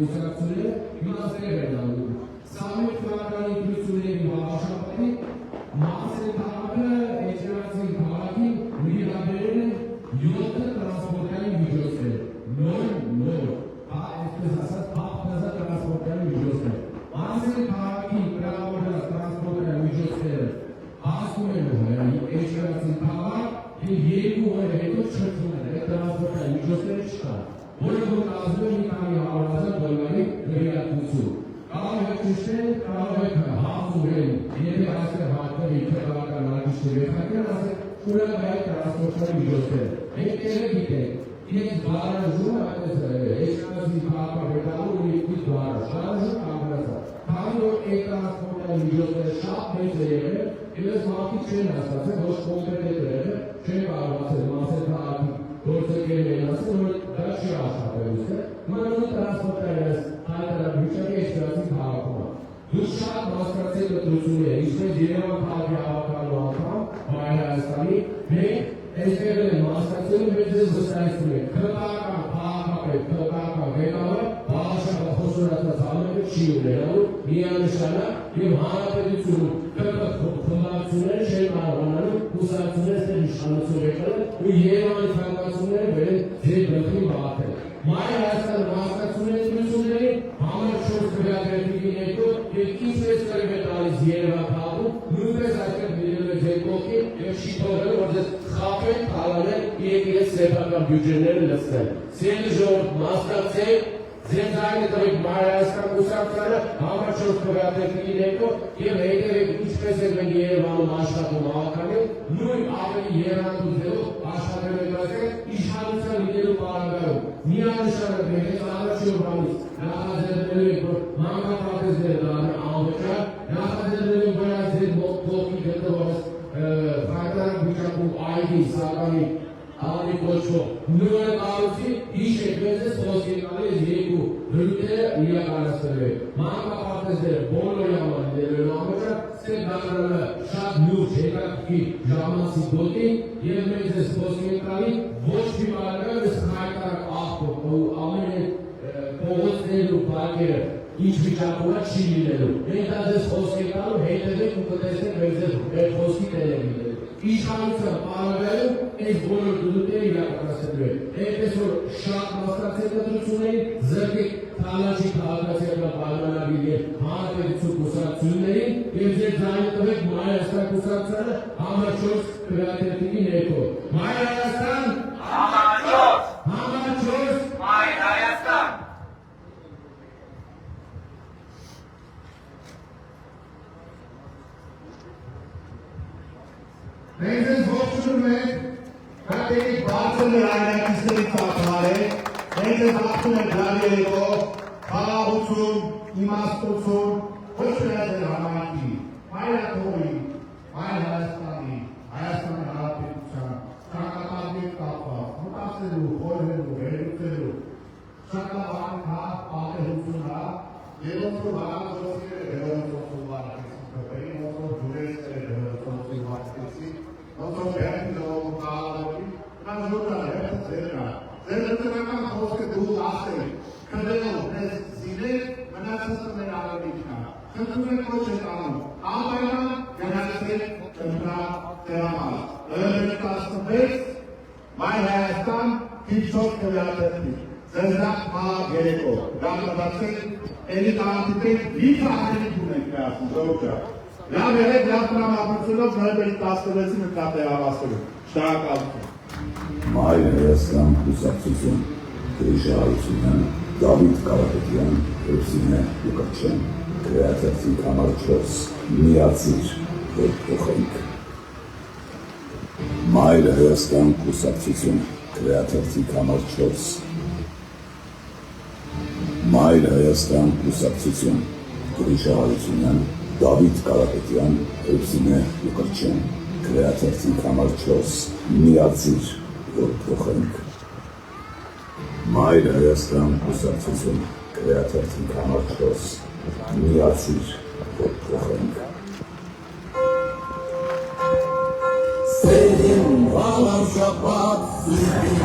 S3: կուսակցությունները իմաստներ են անում։ Սամիտ քաղաքանի դրությունների հավաշապատի Մասեր քաղաքը Էջրացի քաղաքին միաբերել է 7 տրանսպորտային միջոցներ, նոր, այսպես ասած, հաղթազատ տրանսպորտային միջոցներ։ Մասեր քաղաքի պրավորած տրանսպորտային միջոցները հասնում են Էջրացի քաղաք և 2 օր հետո չրթում են, այդ տրանսպորտային միջոցները չկան, որը որ կազմում է մի քանի $100,000 գրիատվություն։ Կարող եք ճիշտել, կարող եք հաղթուղել, եթե այստեղ հատվել իքեղական արգիշներ եխակեն, ասեք ուրակ այդ տրանսպորտային միջոցները։ Մենք երը գիտենք, իրենց բարաժումը այդպես էջկազի քաղաքավետալու ու իքույց բարաժ, անգրասա։ Քանի որ այդ տրանսպորտային միջոցները շատ մեծ է եղել, իրենց մարդիկ չեն հասկացել, ոչ կոնկրետ է եղել, չեն կարողացել Մասեր քաղաքի գործընկերներ են ասել, որ դա չի աշխատելուց է, մանրոն տրանսպորտային հայտարարության Էջրացի քաղաքում։ Դուք շատ մասնակցել դրություններ, ինչպես Երևան քաղաքի հավաքալու անդամ, Հայաստանի, մենք այստեղ են մասնակցելու, մենք ձեզ վստահեցնում ենք, քրեական քաղաքապետ, քրեական ղեկավար, Բաղաշապատ խոսորացած համերը չի ունենալու, միանշանակ և հանրապետությունում խմբակցությունները չեն կարողանալու կուսակցությունները իշխանություն եկել ու Երևանի թանկացումները բերել ձեր գլխին բաղաթել։ Մայր Հայաստան մասնակցությունների դրությունների համար 4 քվեակերպիկի ներքո և ինչպես կրիվ է տալիս Երևան քաղաքում, նույնպես այդտեղ լինելու է ձեր կողքին և չի թողել, որ ձեզ խաբեն, թալանել և իրենց սեփական բյուջեները լցնել։ Սիրելի ժողովուրդ, մասնակցեք, ձեր ձայնը տվեք Մայր Հայաստան կուսակցությանը համար 4 քվեակերպիկի ներքո և հետևեք ինչպես եք մենք Երևանում աշխատում հավաքանին, նույն ավելի եռանդուձելով աշխատել եք ասել իշխանության լինելու պարագայում։ Միանշանակ մենք այս առաջին օրվանից նախաձեռնելու ենք, որ մանկապարտեզները դառնան անվճար, նախաձեռնելու ենք, որ այս ձեր կողքի գտնվող ֆայտարակ վիճակում այգի Սականի ալի կոչվող նույն կառույցի հիշեք մեզ ես խոսքի տալիս 2 դրույթները իրականացնելու եք։ Մանկապարտեզները բոլորի համար լինելու անվճար, ստեղ դառնալը շատ լուրջ հետաքրքիր ժամանցի գոտի և մենք ձեզ խոսքի տալի ոչ մի բառը ես հայտարարք աղբոր ու ամեն փողոցներն ու պարկերը ինչ վիճակում է չի լինելու։ Մենք դա ձեզ խոսքի տալու հետևեք ու կտեսնեք մեր խոսքի տելևիդը։ Իշխանության պարագայում այս բոլոր դրույթները իրականացնելու են։ Այնպես որ շատ մասնակցեք դրություններին, զրկեք Թալաչի քաղաքացիական պայմանագիր և հանրապետություն կուսակցություններին և ձեր ձայնը տվեք Մայր Հայաստան կուսակցությանը համար 4 քվեակերպիկի ներքո։ Մայր Հայաստան,
S6: համար 4, Մայր Հայաստան։
S1: Մենք ձեզ ողջունում ենք, հատերի բարձր հայրենակիցների ծաղկարել, մենք ձեզ աղթում ենք լավ երեկո, խաղաղություն, իմաստություն, ոչ միայն ձեր համայնքի, Մայրաթողի, Մայր Հայաստանի, Հայաստանի Հանրապետության, ճակատագրի կապված, մտածելու, խորհելու, վերլուծելու, շատ լավ ահեղություն հա, և ոնց որ բաղաձողները դեղորոցով վարակեցին, ոնց որ ջուրեստերը դեղորոցով վարակեցին, ոնց որ բերդի դողով կաղալովին, կան ժոտան հերթը ձերնա, ձեր լծրական խոսքը դու ասել, քրելով մեզ զինել, մնացածը մեր արավիչնա, խնդում եք ոչ եք անում, անպայման գնացել կնկա տեղամալ, լրմեք 16, Մայր Հայաստան, քիչով քվեակերպի, ձեզնակ մաղ երեկո, գամրացել, էլի տաղատիտեք, լիք ահերիք ունենք կայացում, ժողջա, լավ երեք, լավ տրամապությունով, նոյբերի 16-ին ընկա տեղավասելու, շտարակալություն։
S7: Մայր Հայաստան կուսակցություն, Գրիշահարությունյան, Դավիթ Կարապետյան, Հրպսինե Լուկաչյան, քվեակերպիկ համար 4, միացիր, որ փոխենք։ Մայր Հայաստան կուսակցություն, քվեակերպիկ համար 4, Մայր Հայաստան կուսակցություն, Գրիշահարությունյան, Դավիթ Կարապետյան, Հրպսինե Լուկաչյան, քվեակերպիկ համար 4, միացիր, որ փոխենք։ Մայր Հայաստան կուսակցություն, քվեակերպիկ համար 4, միացիր, որ փոխենք։
S8: Սերին Բաղաշապատ, Սիրին,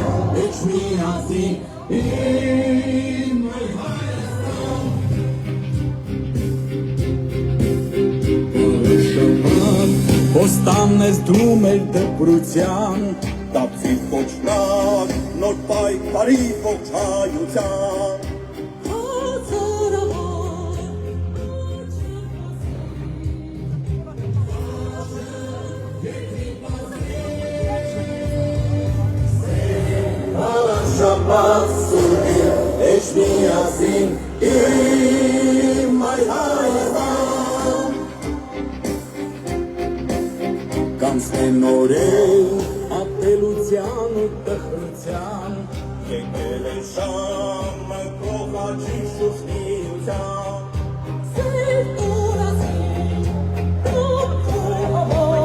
S8: Էջմիածի, Իմ Հայաստան Ոստան ես դու մեր դպրության, դապսի կոչնակ, նոր պայքարի ողջայության։ Շաբաթ սուրգի էջ միասին իմ այ Հայաստան Կանցնեն օրեր ապելության ու տխրության եկել է ժամը կողաչի շուշնիության Սեր օրասին դոքր ամոր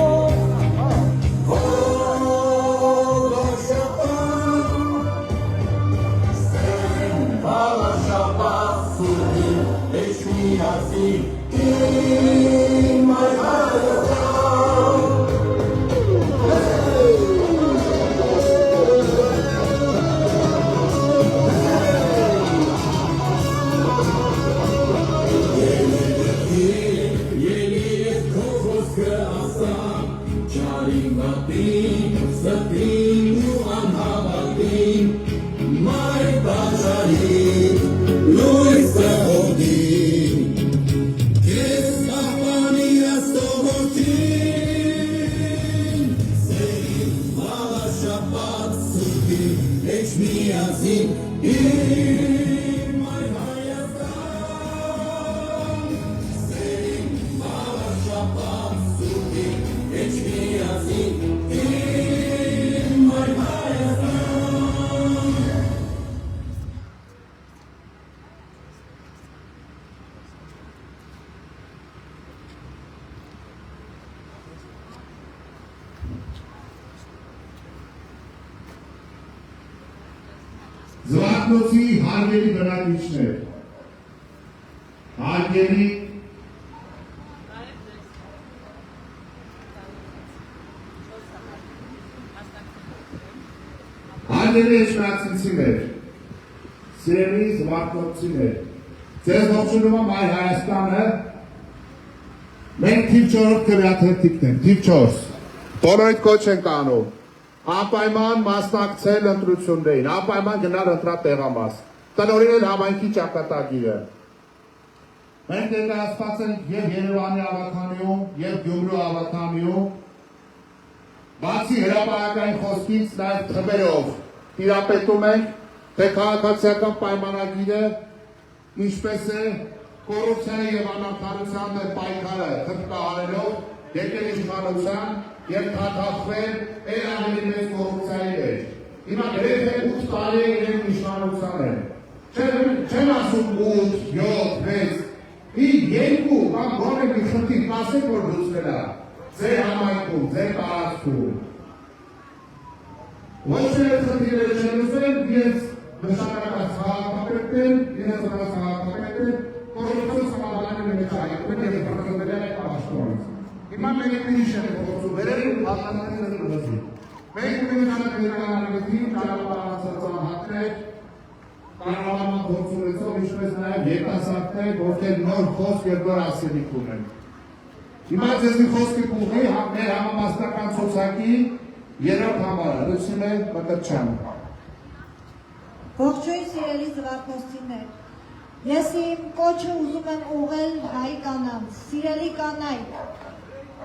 S1: Զվարթնոցի հարգելի բնակիչներ, հարգելի էջմիածնցիներ, սիրելի զվարթնոցիներ, ձեզ ողջունում եմ այ Հայաստանը, մենք թիվ 4 քվեաթերթիկն ենք, թիվ 4, բոլորիդ կոչ ենք անում, Ապայման մասնակցել ընտրություններին, ապայման գնալ ընտրատեղամաս, տնօրինել համայնքի ճակատագիրը։ Մենք ներկայացված ենք և Երևանի ավականիում, և Գյումրու ավականիում, բացի հրապարակային խոսքից նաև թվերով տիրապետում ենք, թե քաղաքացիական պայմանագիրը ինչպես է կոռուպցիայի և անարդարության պայքարը խրտկահարելով եկել իշխանության և թաթախվել էլ ավելի մեծ կոռուպցիայի մեջ։ Հիմա գրեթե 8 տարի է իրենք իշխանության են։ Չեմ ասում 8, 7, 6, 2 կամ գոնե մի խնդիր կասեք, որ լուծվել է ձեր համայնքում, ձեր տարածքում։ Ոչ թե խնդիրները չեն լուծվել, իրենց նշանակած քաղաքապետն, իրենց քաղաքապետն կոռուպցիոն սահմանների մեջ հայտնվել և բռնվել է պաշտոնից։ Հիմա մենք ինչ ենք փորձում վերել հաստատությունների լուծի։ Մենք ունենանք ներկայացնի ճանապարհացած անհատներ, կառավարման գործունեություն, ինչպես նաև երիտասարդներ, ովքեր նոր խոսք և նոր ասելիք ունեն։ Հիմա ձեզ մի խոսքի կուղի մեր համամասնական ցուցակի երրորդ համարը, լուսինե Մկրտչյան։
S4: Ողջույն սիրելի զվարթնոցիներ, ես իմ կոչը ուզում եմ ուղղել հայ կանանց, սիրելի կանայք,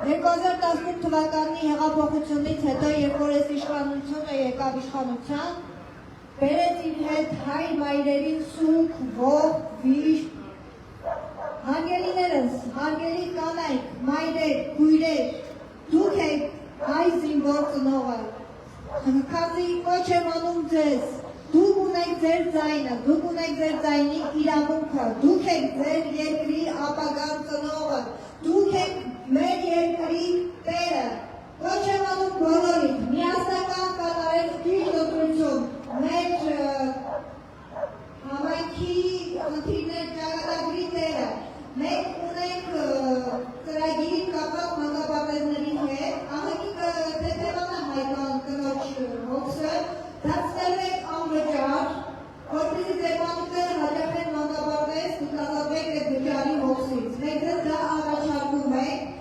S4: 2018 թվականի հեղափոխությունից հետո, երբ որ այս իշխանությունը եկավ իշխանության, բերեց իր հետ հայ մայրերին սուգ, ող, վիշտ, հարգելիներս, հարգելի կանայք, մայրեր, քույրեր, դուք եք հայ զինվոր ծնողը, քանզի կոչ եմ անում ձեզ, դուք ունեք ձեր ձայնը, դուք ունեք ձեր ձայնի իրավունքը, դուք եք ձեր երկրի ապագան ծնողը, դուք եք մեր երկրի տերը, կոչ եմ անում բոլորին, միասնական կատարել ճիշտ ընտրություն, մեր համայնքի խնդիրներ ճակատագրի տերը, մենք ունենք ծրագիր կապված մանկապարտեզների հետ, աղջիկը թեթևանա հայկան կնոջ հոգսը, դարձնելու ենք անվճար, որպեսզի ձեր մանուկները հաջողեն մանկապարտեզ ու կազմեք այդ վճարի հոգսից։ Մենք դա առաջարկում ենք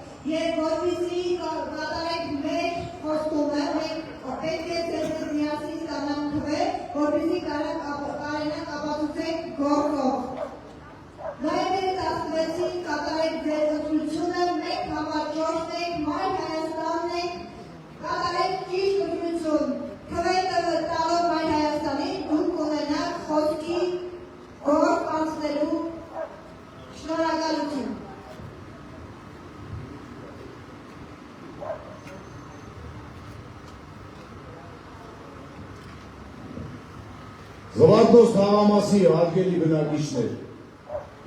S9: Զվարթնոց թաղամասի հարգելի բնակիչներ,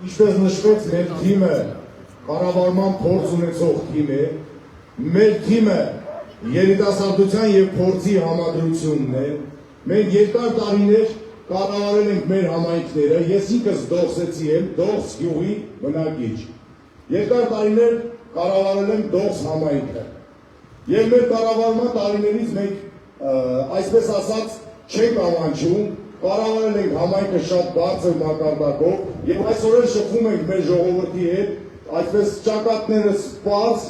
S9: ինչպես նշվեց, մեր թիմը կառավարման փորձ ունեցող թիմ է, մեր թիմը երիտասարդության և փորձի համադրությունն է, մենք երկար տարիներ կառավարել ենք մեր համայնքները, ես ինքս Դողսեցի եմ, Դողս գյուղի բնակիչ, երկար տարիներ կառավարել ենք Դողս համայնքը, և մեր կառավարման տարիներից մենք այսպես ասած չենք ամաչում, կառավարել ենք համայնքը շատ բարձր մակարդակով և այսօր էլ շփվում ենք մեր ժողովրդի հետ, այսպես ճակատներս պարզ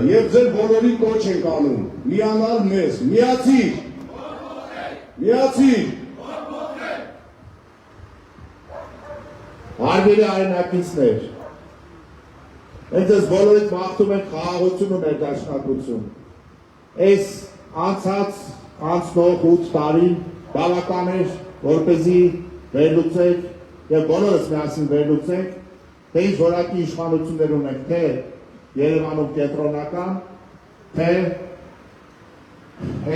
S9: և ձեր բոլորի կոչ ենք անում, միանալ մեզ, միացիր, միացիր։
S1: Հարգելի հայրենակիցներ, մենք ձեզ բոլորիդ մաղթում ենք խաղաղություն ու ներդաշնակություն։ Այս անցած անցնող 8 տարին բավական էր, որպեսզի վերլուծենք և բոլորս միասին վերլուծենք, թե ինչ որակի իշխանություններ ունենք, թե Երևանում կենտրոնական, թե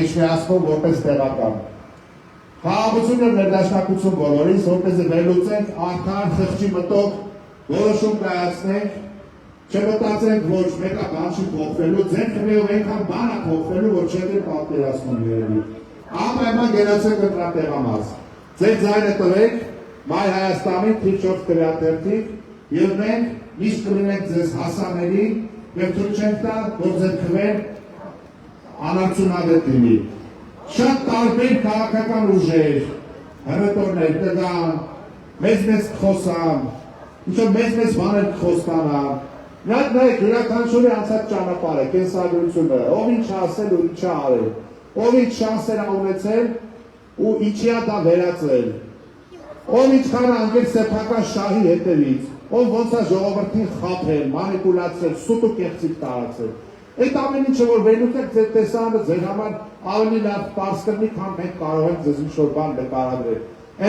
S1: Էջմիածնում որպես տեղական։ Խաղաղություն և ներդաշնակություն բոլորիս, որպեսզի վերլուծենք, արդար խղճի մտով որոշում կայացնենք, չմտածենք, որ մեկը բան չի փոխվելու, ձեր թվով այնքան բան է փոխվելու, որ չեք էլ պատկերացնում երևի։ Անպայման գերացեք ընտրատեղամաս։ Ձեր ձայնը տվեք Մայր Հայաստանի թիվ 4 գրաթերթիկ և մենք միշտ կլինենք ձեզ հասանելի և թույլ չենք տա, որ ձեր թվեր անարդյունավետ լինի։ Շատ տարբեր քաղաքական ուժեր, հռետորներ կգան, մեծ կխոսան, ինչ-որ մեծ բաներ կխոստանան։ Նայեք, յուրաքանչյուրի անցած ճանապարհը, կենսագրությունը, ով ինչ ասել ու ինչ արել, ով ինչ շանսեր ա ունեցել ու ինչի ա դա վերածել, ով ինչքան անգել սեփական շահի հետևից, ով ոնց ա ժողովրդին խաբել, մանիպուլացրել, սուտ ու կեղծիք տարածել։ Այդ ամեն ինչը որ վերլուծեք ձեր տեսանը ձեր համար ավելի լավ պարզ կլինի, քան մենք կարող ենք ձեզ ինչ-որ բան նկարագրել։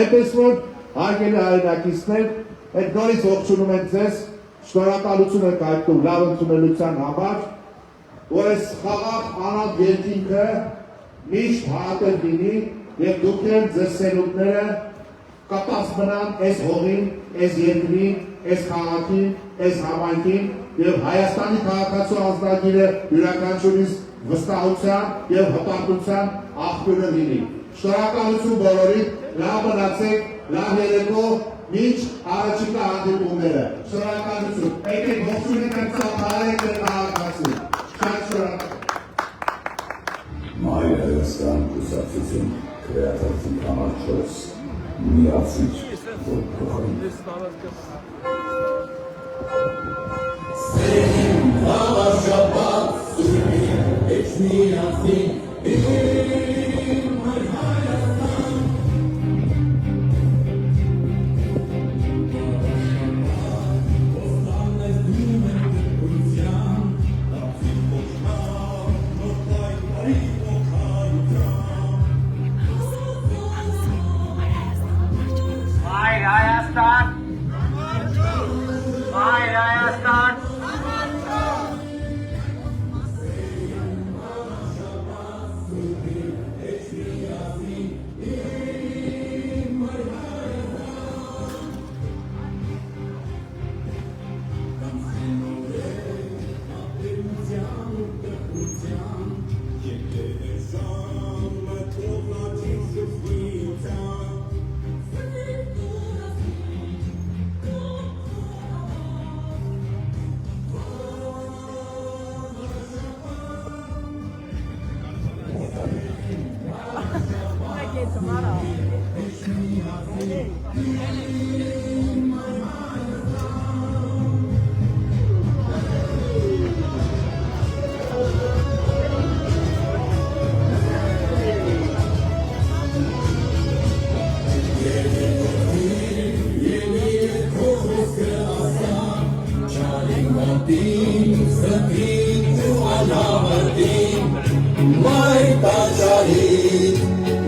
S1: Այնպես որ հարգելի հայրենակիցներ, այդ նորից ողջունում ենք ձեզ, շնորհակալություն ենք հայտնում լավ ընդունելության համար, որ այս խաղաղ անալ երկինքը միշտ հարատև լինի և դուք էլ ձեր սերունդները կապած մնան այս հողին, այս երկրին, այս քաղաքին, այս համայնքին և Հայաստանի քաղաքացու անձնագիրը յուրաքանչյուրիս վստահության և հպարտության աղբյուրը լինի։ Շնորհակալություն բոլորին, լավ մնացեք, լավ երեկո, մինչ առաջիկա հանդիպումները։ Շնորհակալություն։ Եկեք ողջունենք այդ ծափարեք մեր քաղաքացուն։ Շատ շնորհակալ։
S2: Մայր Հայաստան կուսակցություն քրեատիվ համար 4 միացիչ որ փոխեն
S8: Սերին հավաշապատ սուրին էջմիածին իմ Մայր Հայաստան Ոստան ես դում են դրկության Դապսին ոչնավ նոտայն պարի
S6: Մայր Հայաստան Մայր Հայաստան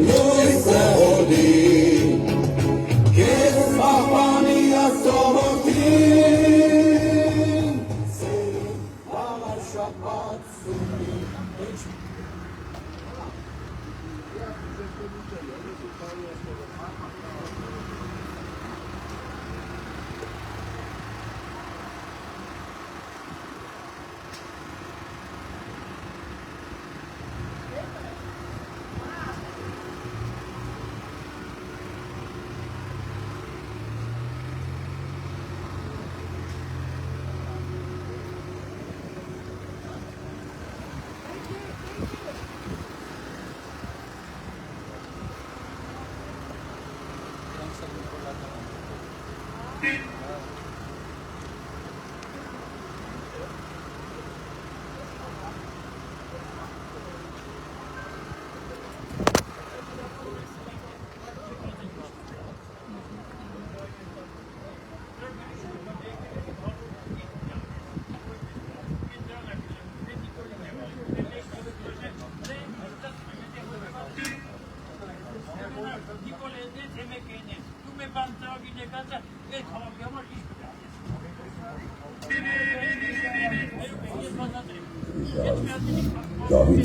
S8: Luis Ordi, que es papá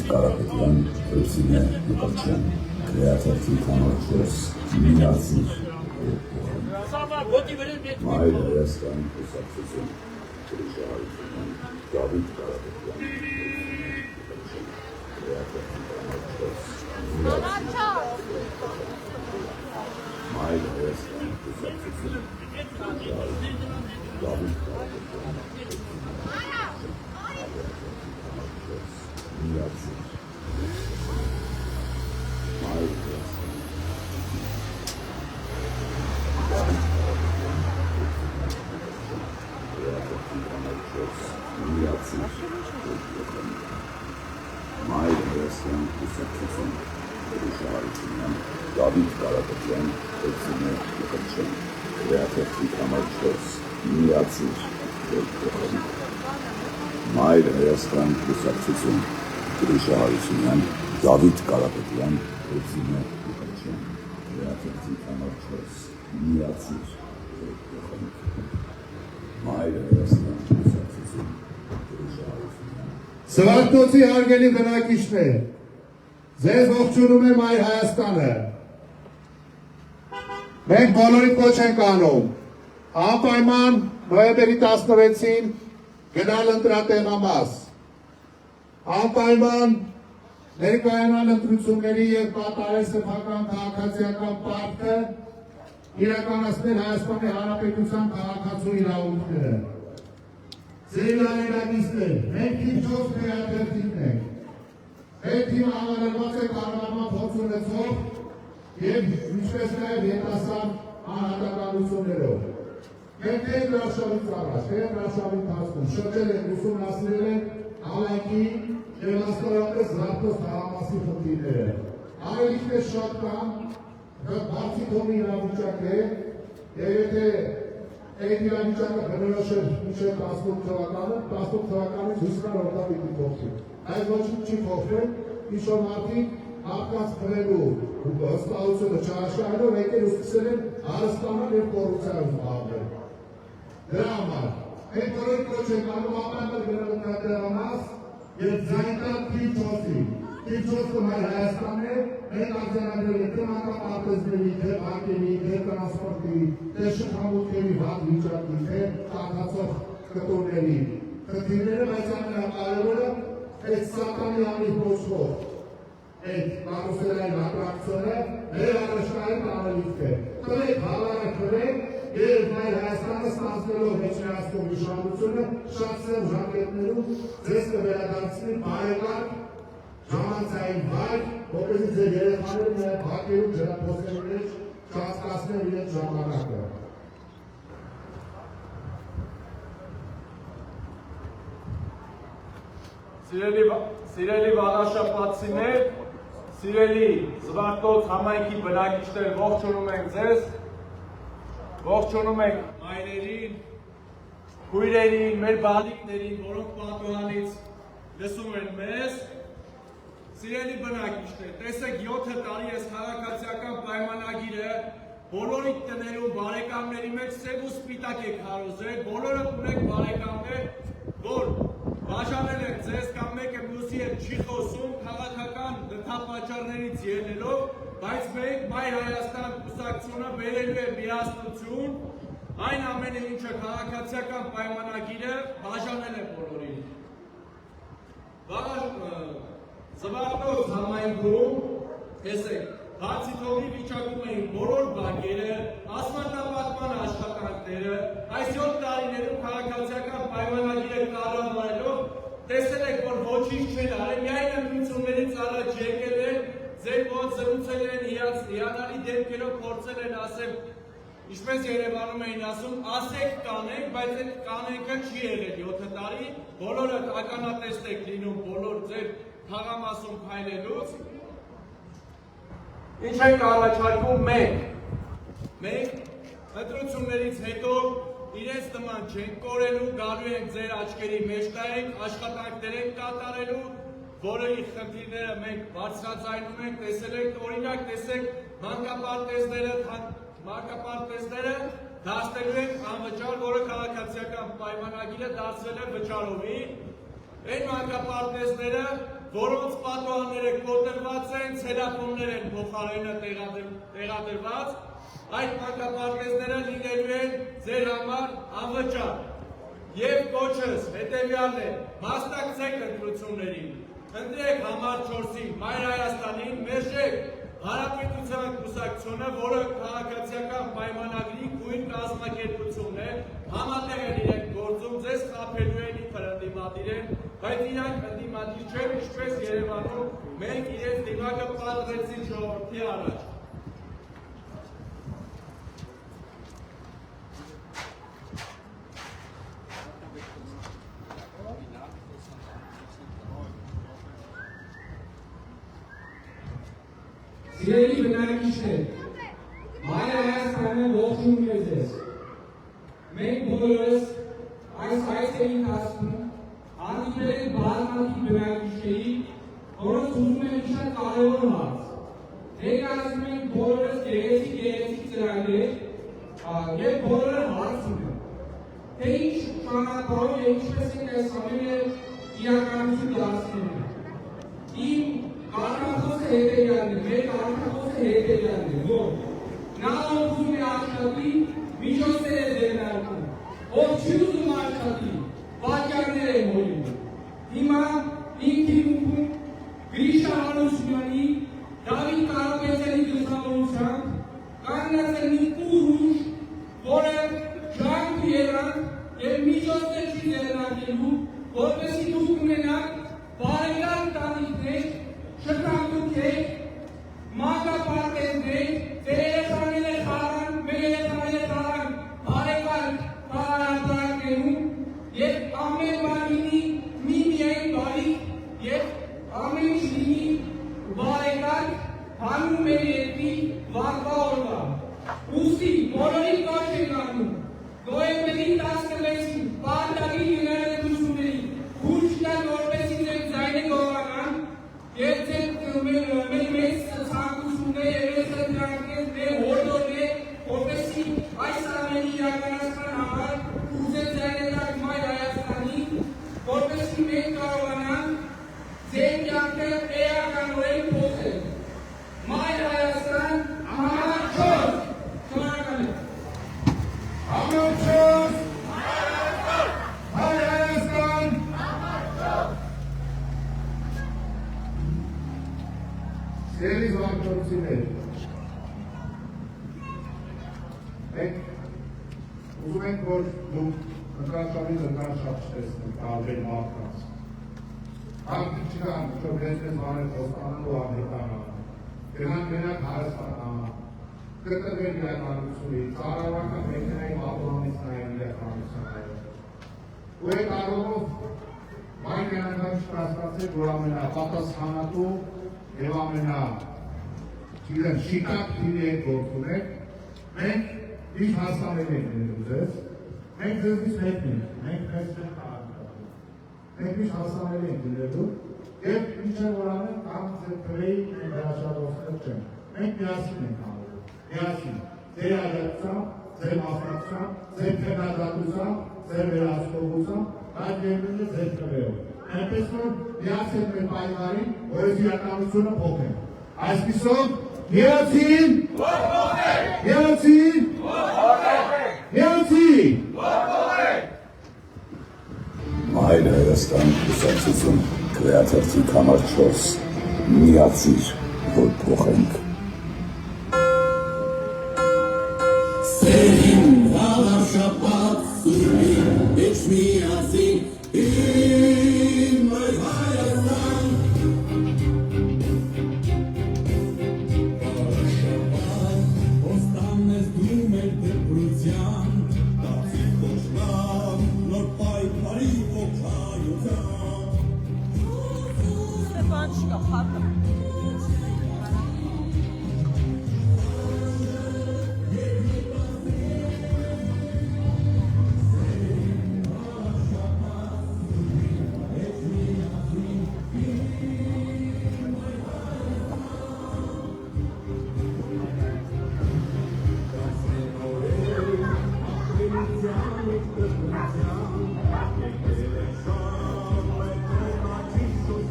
S2: Կարապետյան, Հրսինե Նկրչյան, Կրեաթերթի կամաչոս, միացիր Մայր Հայաստան կուսակցություն, Կրիշահարությունյան, Դավիթ Կարապետյան, Կրեաթերթի կամաչոս, Մայր Հայաստան կուսակցություն, Դավիթ Կարապետյան, Դավիթ Կարապետյան, Հրսինե Նկրչյան, Կրեաթերթի կամաչոս, միացիր փոխարին։ Մայր Հայաստան կուսակցություն, Կրիշահարությունյան, Դավիթ Կարապետյան, Հրսինե Նկրչյան, Կրեաթերթի կամաչոս, միացիր փոխարին։ Մայր Հայաստան կուսակցություն, Կրիշահարությունյան։
S1: Սվարտոցի հարգելի բնակիչներ, ձեզ ողջունում է Մայր Հայաստանը։ Մենք բոլորիդ կոչ ենք անում անպայման նոյեմբերի 16-ին գնալ ընտրատեղամաս, անպայման ներկայանալ ընտրությունների և կատարել սեփական քաղաքացիական պարտքը, իրականացնել Հայաստանի Հանրապետության քաղաքացու իրավունքները։ Ձեր լայնագիստներ, մենք թիվ 4 քրեաթերթիկն ենք։ Մեր թիմը համալրված է կառավարման փորձ ունեցող և ինչպես նաև երիտասարդ անհատականություններով։ Մենք թե հրաշավից առաջ, թե հրաշավի ընթացքում շրջել ենք, ուսումնասիրել ենք համայնքի և մասնավորապես Զարթնոց թաղամասի խնդիրները։ Ավելի շատ կամ բարձի թողի իրավիճակ է, և եթե այդ իրավիճակը բնորոշել մինչև 18 թվականից հուսքար օրտա պիտի փոխվի։ Այս ոչինչ չի փոխվել, ինչ-որ մարդիկ մարդկանց փրելու հստահությունը չարաշահելով եկել ու սկսել են հարստանալ և կոռուպցիայով զբաղվել։ Դրա համար մենք բոլորի կոչ ենք անում ապայման գնալ ընտրատեղամաս և ձայն տալ թիվ 4-ի։ Թիվ 4-ը Մայր Հայաստանն է, մենք արձանագրել ենք թե մանկապարտեզների, թե բանկերի, թե տրանսպորտի, թե շքամուտքերի վատ վիճակի, թե տաքացող կտորների խնդիրները, բայց ամենակարևորը այդ սատանի անիվ փոխվող այդ կարուսելային ատրակցիոնը մեր առաջնային անելիք է։ Կրեք հավարը կրեք և Մայր Հայաստանը ստանձնելով մեջներացնող իշխանությունը շատ սև ժամկետներում ձեզ կվերադարձնի բարեկարգ ժամանցային վայր, որպեսզի ձեր երեխաները նաև հակերում ջրափոսների մեջ չհասկացնեն իրենց ժամանակը։
S6: Սիրելի վաղաշապատցիներ, սիրելի Զվարթնոց համայնքի բնակիչներ, ողջունում ենք ձեզ, ողջունում ենք մայրերին, քույրերին, մեր բալիկներին, որոնք պատուհանից լսում են մեզ։ Սիրելի բնակիչներ, տեսեք 7 տարի այս քաղաքացիական պայմանագիրը բոլորի տներում բարեկամների մեջ սև ու սպիտակ եք հարուզել, բոլորը ունեք բարեկամներ, որ բաժանել են ձեզ կամ մեկը մյուսի հետ չի խոսում քաղաքական դրդապատճառներից ելնելով, բայց մենք Մայր Հայաստան կուսակցությունը բերելու է միասնություն, այն ամենը ինչը քաղաքացիական պայմանագիրը բաժանել է բոլորին։ Զվարթնոց համայնքում, տեսեք, բացի թողի վիճակում էին բոլոր բանկերը, ասֆալտապատման աշխատանքները, այս 7 տարիներում քաղաքացիական պայմանագիրը կառավարելով տեսել եք, որ ոչինչ չեն արել, միայն ընտրություններից առաջ եկել են, ձեր մոտ զրուցել են, հիանալի դեպքերով փորձել են ասել, ինչպես Երևանում էին ասում, ասեք կանենք, բայց այդ կանենքը չի եղել 7 տարի, բոլորը ականատես եք լինում բոլոր ձեր թաղամասում քայլելուց։ Ինչ ենք առաջարկում մենք ընտրություններից հետո իրենց նման չենք կորելու, գալու ենք ձեր աչքերի մեջ տայենք, աշխատանքներ ենք կատարելու, որի խնդիրները մենք բարձրաձայնում ենք, տեսել եք, օրինակ տեսեք մանկապարտեզները դարձնելու ենք անվճար, որը քաղաքացիական պայմանագիրը դարձրել է վճարովի, այն մանկապարտեզները որոնց պատուհանները կոտրված են, ցելոֆաններ են փոխարենը տեղադրված, այդ մանկապարտեզները լինելու են ձեր համար անվճար։ Եվ կոչս հետևյալն է, մասնակցեք ընտրություններին, ընտրեք համար 4-ի Մայր Հայաստանին, մերժեք Հանրապետության կուսակցությունը, որը քաղաքացիական պայմանագրի կույն կազմակերպություն է, համատեղ են իրենք գործում, ձեզ խաբելու են իբր ընդդիմադիր են, բայց իրանք ընդդիմադիր չեն, ինչպես Երևանում մենք իրենց դիմակը պատրեցին ժողովրդի առաջ։
S3: Սիրելի բնակիչներ, Մայր Հայաստանը ողջունում է ձեզ։ Մենք բոլորս այս այցերի ընթացքում հանդիպել ենք բազմաթիվ բնակիչների, որոնց ուզում են շատ կարևոր հարց։ Ներկայացնում ենք բոլորս գեղեցիկ ծրագրեր եւ բոլորը հարց ունեն։ Թե ինչ ճանապարհով եւ ինչպես ենք այս ամենը իրականություն դարձնելու։ Իմ Կարնախոսը հետևյալն է, մեր կարնախոսը հետևյալն է, որ նա ուզում է աշխատի, միջոցներ է ձեռնարկում, ով չի ուզում աշխատի, պատճառներ է հորինում։ Հիմա իմ թիմում Գրիշա Հարությունյանի, Դավիթ Կարապետյանի գլխավորությամբ կանգնած է մի ուժ, որը ջանք ու եռանք եւ միջոցներ չի ձեռնարկելու, որպեսզի դուք ունենաք բարեկամ ընտանիքներ, շրջանցություններ, մանկապարտեզներ, ձեր երեխաները խաղան, մեր երեխաները խաղան, բարեկամ խաղահրապարակներում եւ ամեն բան լինի միմիայն բարի եւ ամեն ինչ լինի բարեկամ հանուն մեր երկրի վաղվա օրվա։ Ուստի բոլորի կոչ ենք անում, նոյեմբերի 16-ին պարտադիր յուրահատկությունների քուր չկան, որպեսզի ձեր ձայնը գովանան եւ մեր մեծ ցանկությունները եւ մեծ դրանքներ մեր հորդորներ, որպեսզի այս ամենի իրականացման համար ուզել ձայնել Մայր Հայաստանի, որպեսզի մենք կարողանանք ձեր կյանքը էականորեն փոխել։ Մայր Հայաստան, համար 4։ Շնորհակալ եմ։
S9: Համար 4, Մայր Հայաստան, Սիրելի զվարճություններ, մենք ուզում ենք, որ դուք ընտրաշավից ընտրաշավ չտեսնենք տարբեր մարդկանց։ Մարդիկ չկան, որ մեզ բաներ խոստանան ու անհետանան, գնան մենակ հարստանան, կտրվել իրականությունից, ծառայական մեքենայի պատուհանից նայեն իրականությունները։ Ու այդ առումով մայր անգամ չկասկածեք, որ ամենապատասխանատու եւ շիկակ թիրի ենք գործում ենք, մենք ինչ հասկանել ենք ներում ձեզ, մենք ձեզից մեկն ենք, մենք մեզ չենք կարակատում, մենք ինչ հասկանել ենք ներում, եւ ինչ է որ անենք, կամ ձեր կրեի մենք հրաշադոսներ չենք, մենք միասին ենք անելու, միասին, ձեր աջակցությամբ, ձեր մասնակցությամբ, ձեր քննադատությամբ, ձեր վերահսկողությամբ, այդ երկրները ձեր կրեով։ Այնպես որ միացել մեր պայմանին, որ այս իրականությունը փոխենք։ Այսպիսով, միացին, միացին, միացին,
S7: Մայր Հայաստան կուսակցություն քվեաթերթիկ համար 4 միացիր, որ փոխենք։
S8: Սերին վաղարշապատ սուրին էջ միացին իմ Մայր Հայաստան Վաղարշապատ ոստան ես դու մեր դպրության տացի խոշնան նոր պայքարի ոգայության
S5: Ստեփան չկա, խատը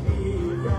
S8: Thank you.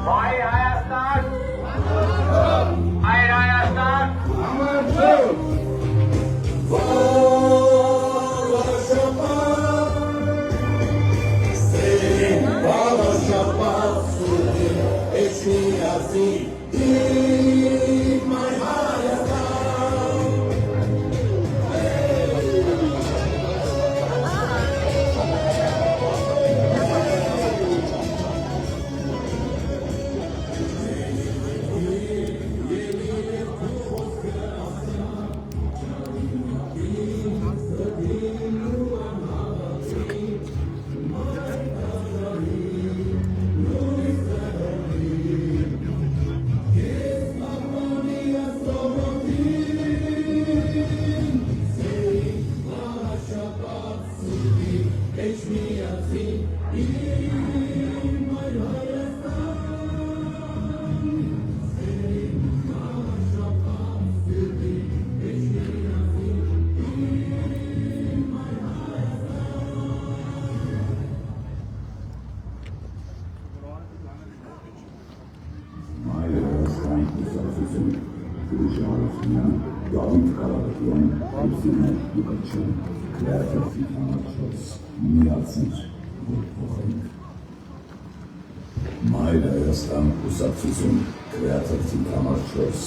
S2: Մայր Հայաստան կուսակցություն քրեատիվ համար 4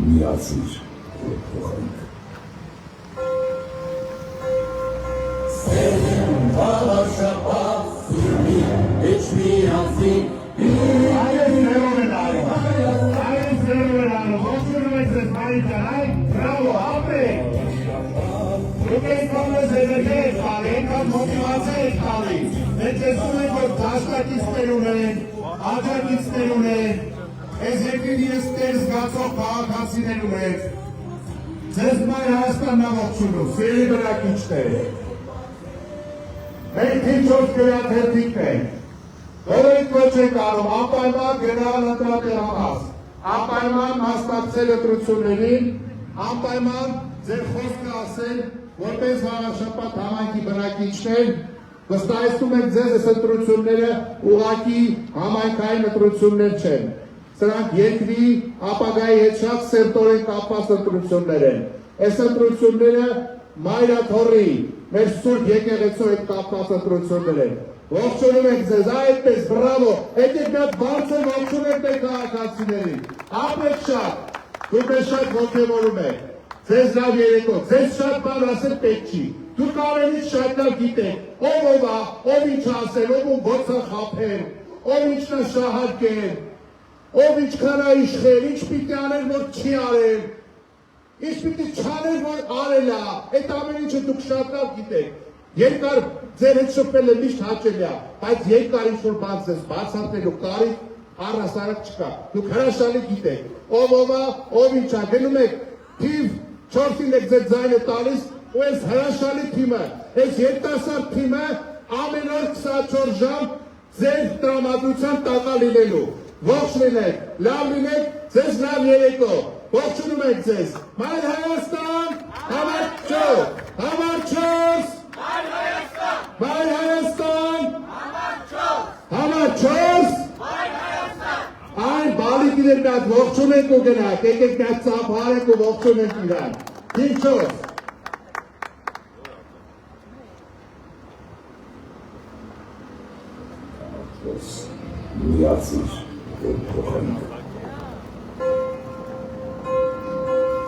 S2: միացիր որ փոխենք Սերին բաղաշապատ սուրի էչ միացի
S1: Այես ներով են ալու ողջունում եք ձեզ մայր ջանայք բրավո ապրեք Դուք եք կամես էվերգե եք կալի եկան մոտիվացիա եք կալի Մենք տեսնում ենք որ դաշնակիցներ ունեն աջակիցներ ունեն Այս երկրին ես տեր զգացող քաղաքացիներ ունեք Ձեզ մայր Հայաստանն ողջունում սիրելի բնակիչներ Մենք թիվ 4 քրեաթերթիկ ենք Որոնք ոչ ենք անում անպայման գնալ ընտրատեղամաս Անպայման մասնակցել ընտրություններին Անպայման ձեր խոսքը ասել որպես Վաղաշապատ համայնքի բնակիչներ վստահեցնում ենք ձեզ այս ընտրությունները ուղղակի համայնքային ընտրություններ չեն Սրանք երկրի ապագայի հետ շատ սերտորեն կապված ընտրություններ են Այս ընտրությունները մայրաթոռի մեր սուրբ եկեղեցու հետ կապված ընտրություններ են Ողջունում ենք ձեզ, այդպես, բրավո, եկեք մի հատ բարձր ողջունենք մեր քաղաքացիներին Ապրեք շատ, դուք մեզ շատ ոգևորում եք Ձեզ լավ երեկո, ձեզ շատ բան ասել պետք չի Դուք ամենից շատ լավ գիտեք, ով ով է, ով ինչ ասել, ով ոնց է խաբել, ով ինչն է շահարկել, ով ինչքան է իշխել, ինչ պիտի անել, որ չի արել, ինչ պիտի չանել, որ արել է, այդ ամեն ինչը դուք շատ լավ գիտեք Երկար ձեր հետ շփվելը միշտ հաճելի է, բայց երկար ինչ-որ բան ձեզ բացատրելու կարիք առհասարակ չկա Դուք հրաշալի գիտեք, ով է, ով ինչ է, գնում եք թիվ 4-ին եք ձեր ձայնը տալիս ու այս հրաշալի թիմը, այս երիտասարդ թիմը ամեն օր 24 ժամ ձեր տրամադրության տակա լինելու Ողջ լինեք, լավ լինեք, ձեզ լավ երեկո, ողջունում ենք ձեզ Մայր Հայաստան, համար 4 Մայր Հայաստան, համար 4 Այն բալիկ իրեր մի հատ ողջունենք ու գնանք, եկեք մի հատ ծափ հարենք ու ողջունենք իրան Թիվ 4
S2: միացիր որ փոխենք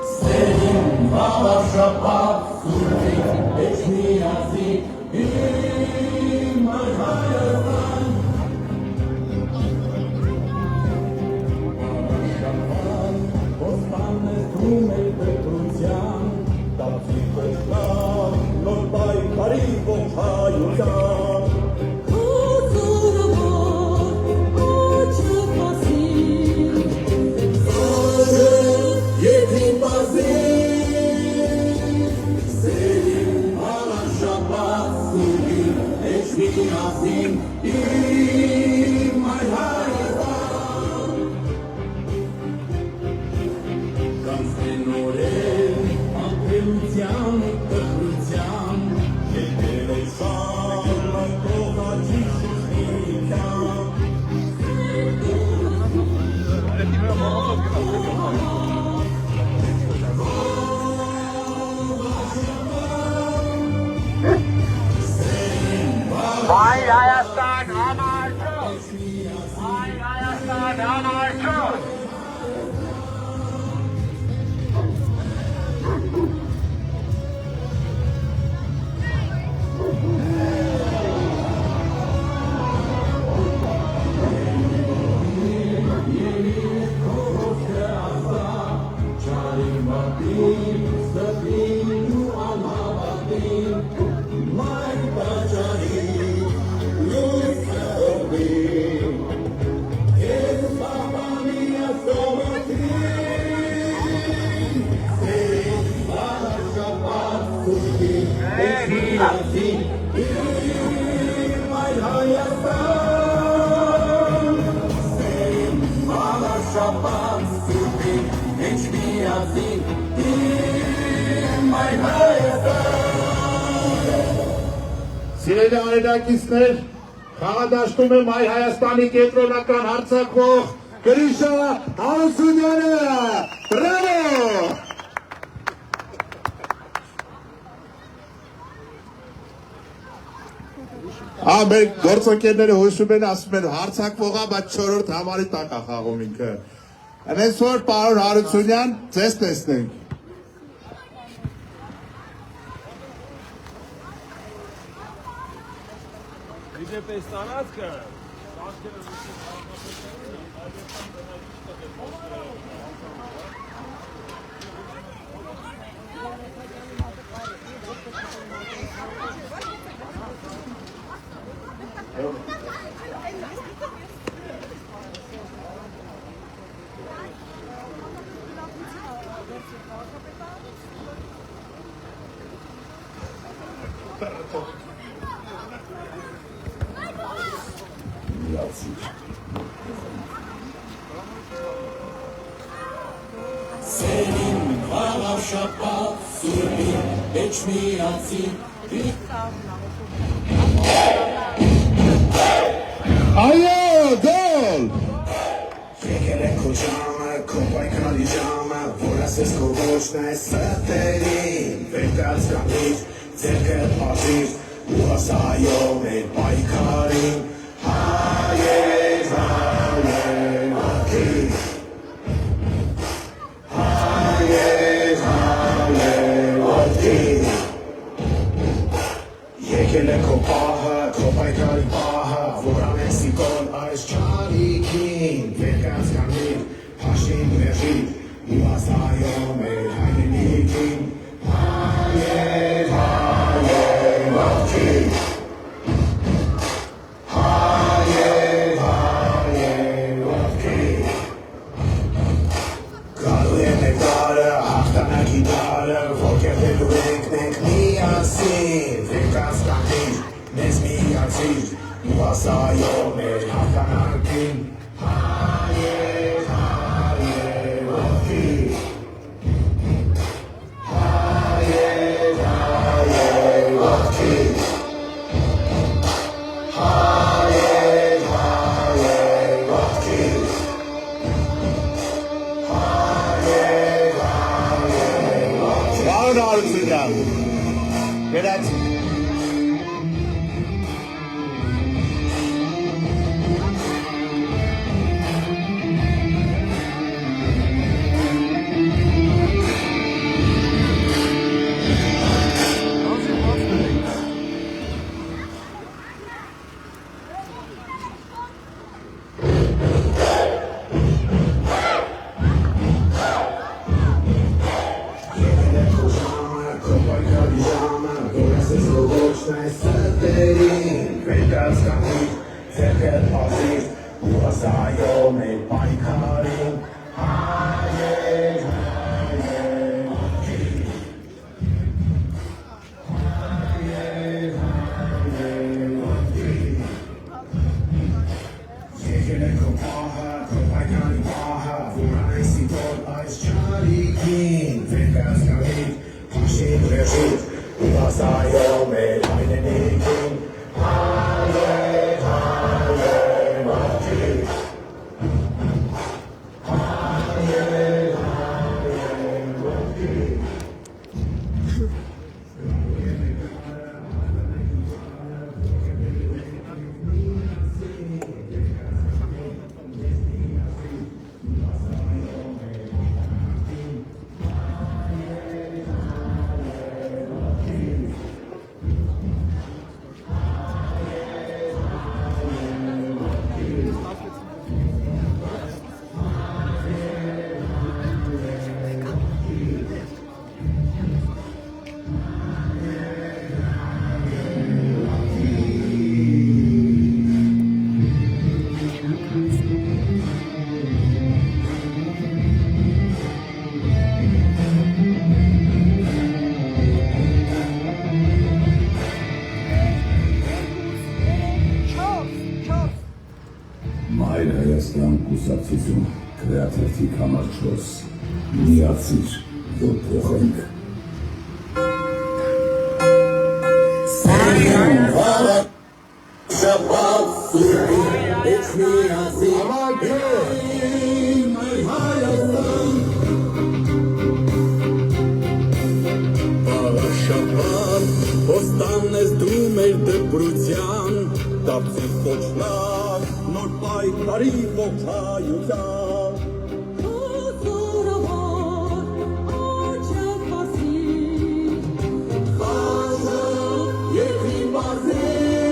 S8: Սերին բաղաշապատ սուրի էչ միացի իմ մայր Հայաստան Ոստան ես դում էլ պետրության Դարձի կոշնան նոր պայքարի ողջ հայության Can't stay no day.
S2: շապատ սուրբին Ինչ միացին իմ այն Հայաստան
S1: Սիրելի անելակիցներ, խաղադաշտում է Մայր Հայաստանի կենտրոնական հարձակվող Գրիշա Հարությունյանը, բրավո! Մեր գործընկերները հուշում են, ասում են հարձակվողա, բայց 4-րդ համարի տակ է խաղում ինքը։ Այնպես որ պարոն Հարությունյան, ձեզ տեսնենք։
S6: Իջեպես տարածքը
S2: Սերին վաղավ շապատ սուրբին Ինչ միացին
S1: Այո, գոլ!
S2: Եկել է քո ժամը, քո պայքարի ժամը Որ ասես քո ոչն է սրտերին Վերկած կանիր, ձերքդ պաշիր Ու ասայո մեր պայքարին Հայեր, հայեր, ակիր Հայեր, հայեր, ակիր Եկել է քո պահը, քո պայքարի պահը Որ անեսի կոլ այս չարիքին Վերկած կանիր, պաշին վերջին Ու ասայո մեր հայրենիքին Հայեր, հայեր, ակիր Հայեր, հայեր, ակիր Գալու է մեր դարը, հաղթանակի դարը Որ կերտելու ենք միասին Վերկած կանիր, մեզ միացիր Ու ասայո մեր հաղթանակին Հայեր, հայեր, ակիր Հայեր, հայեր, ակիր Հայեր, հայեր, ակիր Հայեր, հայեր, ակիր
S1: Պարոն Հարությունյան, գնացի։
S7: Քվեաթերթի համար 4 միացիր, որ փոխենք։
S8: Ոստանես դու մեր դպրության, դարձիր կոչնակ, նոր պայքարի ողջայության։ Խաչը երկրի բազին,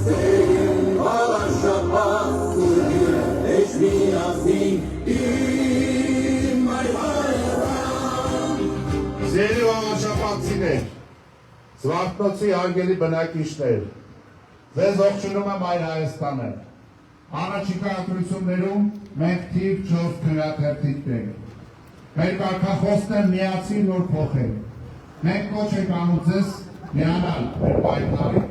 S8: սերին բալաշապատ, սուրգիր էջ միասին, իմ այ հայրան։
S1: Սիրելի ողջապատցիներ, Զվարթնոցի արգելի բնակիչներ, ձեզ ողջունում եմ Այր Հայաստանը։ Առաջիկա ընտրություններում մենք թիվ 4 քվեաթերթիկ ենք։ Մեր կարգախոսն է միացիր, նոր փոխել։ Մենք կոչ ենք անում ձեզ միանալ մեր պայքարին,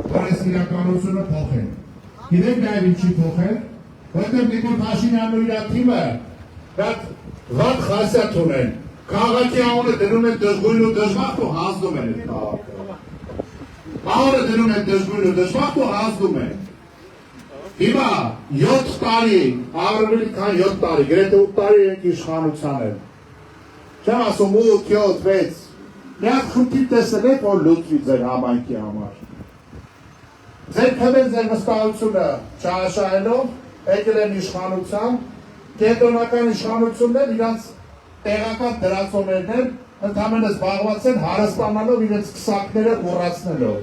S1: որ այս իրականությունը փոխենք։ Գիտեք նաև ինչի փոխել, որտեղ Նիկոլ Փաշինյանն ու իր թիմը շատ վատ խասյաթ ունեն։ Քաղաքի անունը դնում են դժգույն ու դժբախտ ու հանձնում են այդ քաղաքը։ Անունը դնում են դժգույն ու դժբախտ ու հանձնում են։ Հիմա 7 տարի, ավելի քան 7 տարի, գրեթե 8 տարի ենք իշխանության են։ Չեմ ասում 8, 7, 6, մի հատ խնդիր տեսել եք, որ լուծվի ձեր համայնքի համար։ Ձեր քվեն ձեր վստահությունը չհաշահելով, եկել են իշխանության, կենտրոնական իշխանություններ իրանց տեղական դրացոներն են, ընդհանրապես զբաղված են հարստանալով իրենց քսակները կուրացնելով։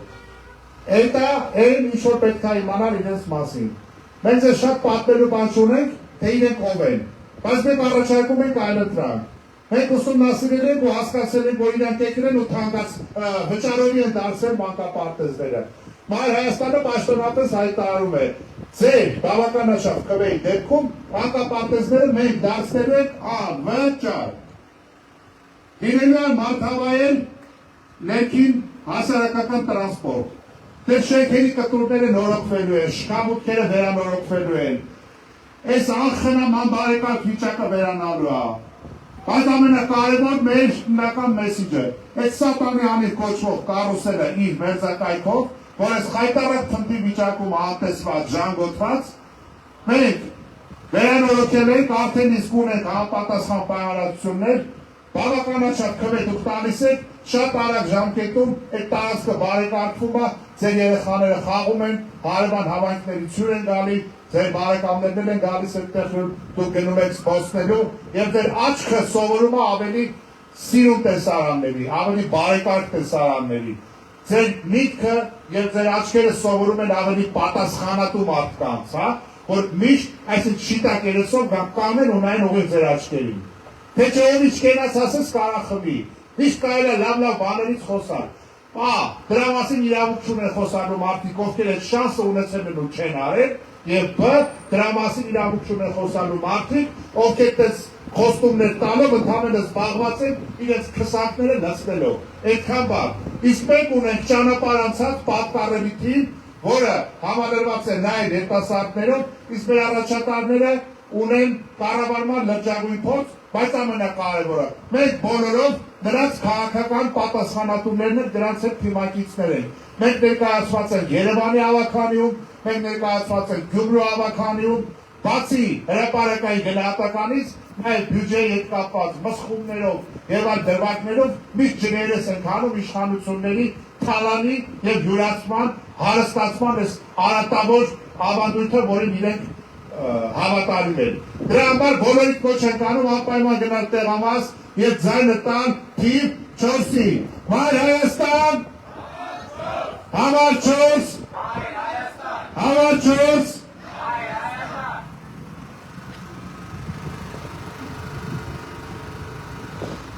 S1: Էտա այն ինչ որ պետք է իմանալ իրենց մասին։ Մենք ձեզ շատ պատմելու բան չունենք, թե իրենք ով են, բայց մենք առաջարկում ենք այլընտրանք։ Մենք ուսումնասիրել ենք ու հասկացել ենք, որ իրանք եկել են ու վճարովի են դարձել մանկապարտեզները։ Մայր Հայաստանը պաշտոնապես հայտարարում է, ձեր բավականաչափ քվեի դեպքում մանկապարտեզները մենք դարձնելու ենք անվճար։ Լինելու են մարդավայել ներքին հասարակական տրանսպորտ։ Դեր շենքերի կտուրները նորոգվելու են, շքամուտքերը վերանորոգվելու են։ Այս անխնամ անբարեկարգ վիճակը վերանալու է։ Բայց ամենակարևոր մեր հիմնական մեսիջը, այդ սատանի անիվ կոչվող կարուսելը իր մերձակայքով, որ այս խայտարակ թմբի վիճակում անտեսված, ժանգոտված, մենք վերանորոգել ենք, արդեն իսկ ունենք համապատասխան պայմանավորվածություններ, բավականաչափ քվե դուք տալիս եք, շատ արագ ժամկետում այդ տարածքը բարեկարգվում է, ձեր երեխաները խաղում են, հարևան հավանքներից հյուր են գալի, ձեր բարեկամներն են գալիս այդտեղ դուք գնում եք զբոսնելու եւ ձեր աչքը սովորում է ավելի սիրուն տեսարանների, ավելի բարեկարգ տեսարանների։ Ձեր միտքը եւ ձեր աչքերը սովորում են ավելի պատասխանատու մարդկանց, հա, որ միշտ այսինքն շիտակ երեսով կանեն ունայն ուղիղ ձեր աչքերին։ Թե չէ ինչ կենաց ասես կարախվի։ Միշտ կարելի է լավ բաներից խոսալ։ Դրա մասին իրավունք չունեն խոսալու մարդիկ, ովքեր այդ շանսը ունեցել են ու չեն արել, եւ բ դրա մասին իրավունք չունեն խոսալու մարդիկ, ովքեր դες խոստումներ տալով ընդհանրապես զբաղված են իրենց քսակները լցնելով։ Այդքան բան։ Իսկ մենք ունենք ճանապարհ անցած պատկառելի թիմ, որը համալրված է նաեւ երիտասարդներով, իսկ մեր առաջատարները ունեն կառավարման լրջագույն փորձ, բայց ամենակարևորը մենք բոլորով նրանց քաղաքական պատասխանատուներն են, դրանց հետ թիմակիցներ են։ Մենք ներկայացված ենք Երևանի ավականիում, մենք ներկայացված ենք Գյումրու ավականիում, բացի հրապարակային գնահատականից, նաև բյուջեի հետ կապված մսխումներով եւ այլ դրվագներով միշտ ջրերես ենք անում իշխանությունների թալանի եւ յուրացման, հարստացման այս արատավոր ավանդույթը, որին իրենք հավատարիմ են։ Դրա համար բոլորիդ կոչ ենք անում անպայման գնալ տեղամաս եւ ձայնը տան թիվ 4-ի։ Մայր Հայաստան, համար 4, համար 4,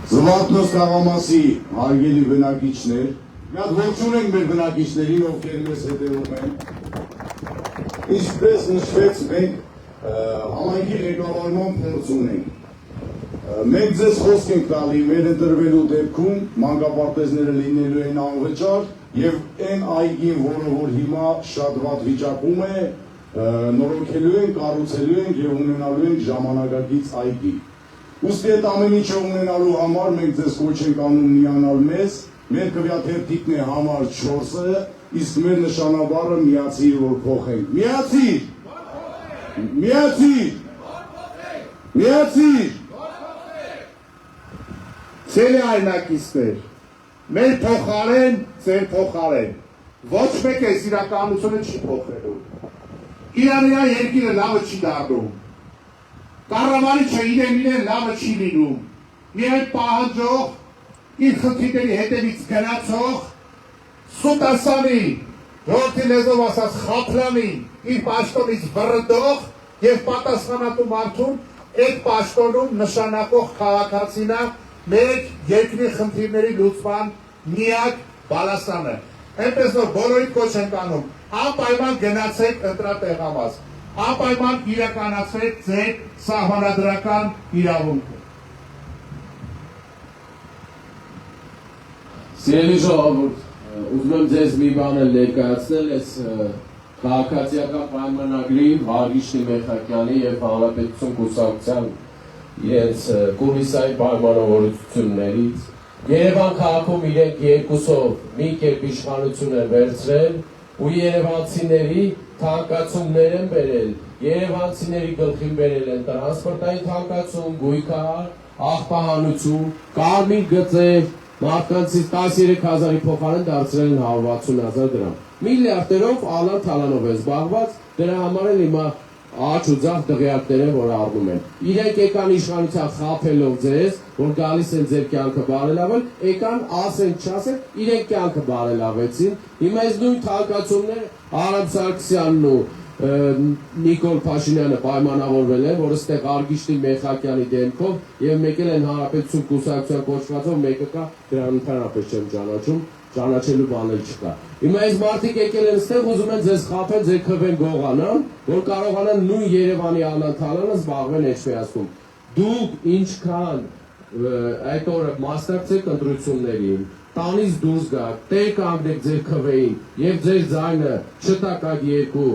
S9: Զվարթնոց քաղամասի հարգելի բնակիչներ, մի հատ ողջուն ենք մեր բնակիչներին, ովքեր մեզ հետևում են։ Ինչպես նշվեց, մենք համայնքի ղեկավարման փորձ ունենք։ Մենք ձեզ խոսք ենք տալի մեր ընտրվելու դեպքում մանկապարտեզները լինելու են անվճար եւ այն այգին, որը որ հիմա շատ վատ վիճակում է, նորոգելու են, կառուցելու են եւ ունենալու են ժամանակակից այգի։ Ուստի այդ ամեն ինչը ունենալու համար մենք ձեզ կոչ ենք անում միանալ մեզ, մեր քվեաթերթիկն է համար 4-ը, իսկ մեր նշանաբառը միացիր, որ փոխենք։ Միացիր։ Միացիր։ Միացիր։
S1: Ցելի այնակիցներ, մեր փոխարեն, ձեր փոխարեն, ոչ մեկ այս իրականությունը չի փոխելու։ Իրան երկիրը լավը չի դառնում։ Կառավարիչը իրեն լավը չի լինում։ Միայն պահանջող, իր խնդիրների հետևից գնացող, սուտասանի, որդի լեզով ասած խափլանի, իր պաշտոնից վռնդող եւ պատասխանատու մարդուն այդ պաշտոնում նշանակող քաղաքացինա մեր երկրի խնդիրների լուծման միակ բալաստանը։ Այնպես որ բոլորիդ կոչ ենք անում, անպայման գնացեք ընտրատեղամաս, անպայման իրականացրեք ձեր սահմանադրական իրավունքը։
S3: Սիրելի ժողովուրդ, ուզում եմ ձեզ մի բան էլ ներկայացնել, այս քաղաքացիական պայմանագրի Վարդգիշի Մեխակյանի եւ Հանրապետություն կուսակցության իրենց կոմիսայի պայմանավորություններից Երևան քաղաքում իրենք երկուսով մի կերպ իշխանություն են վերցրել ու երևանցիների թանկացումներ են բերել, երևանցիների գլխին բերել են տրանսպորտային թանկացում, գույքահար, աղբահանություն, կարմիր գծեր, մարդկանցից 13,000-ի փոխարեն դարձրել են 160,000 դրամ։ Միլիարդերով ալան-թալանով են զբաղված, դրա համար էլ հիմա աճ ու ձախ դղյակներ են, որ առնում են։ Իրենք եկան իշխանության խաբելով ձեզ, որ գալիս են ձեր կյանքը բարելավել, եկան ասեն չասեն, իրենք կյանքը բարելավեցին։ Հիմա այս նույն թանկացումները Արամ Սարգսյանն ու Նիկոլ Փաշինյանը պայմանավորվել են, որ այստեղ Վարդգիշի Մեխակյանի դեմքով եւ մեկել են Հանրապետություն կուսակցության կոչվածով, մեկը կա, դրան ընդհանրապես չեմ ճանաչում, ճանաչելու բան էլ չկա։ Հիմա այս մարդիկ եկել են այստեղ, ուզում են ձեզ խաբեն, ձեր քվեն գողանան, որ կարողանան նույն Երևանի անանթալանը զբաղվեն էջմիածում։ Դուք ինչքան այդ օրը մասնակցեք ընտրություններին, տանից դուրս գաք, տեր կանգնեք ձեր քվեին եւ ձեր ձայնը չտակ այդ երկու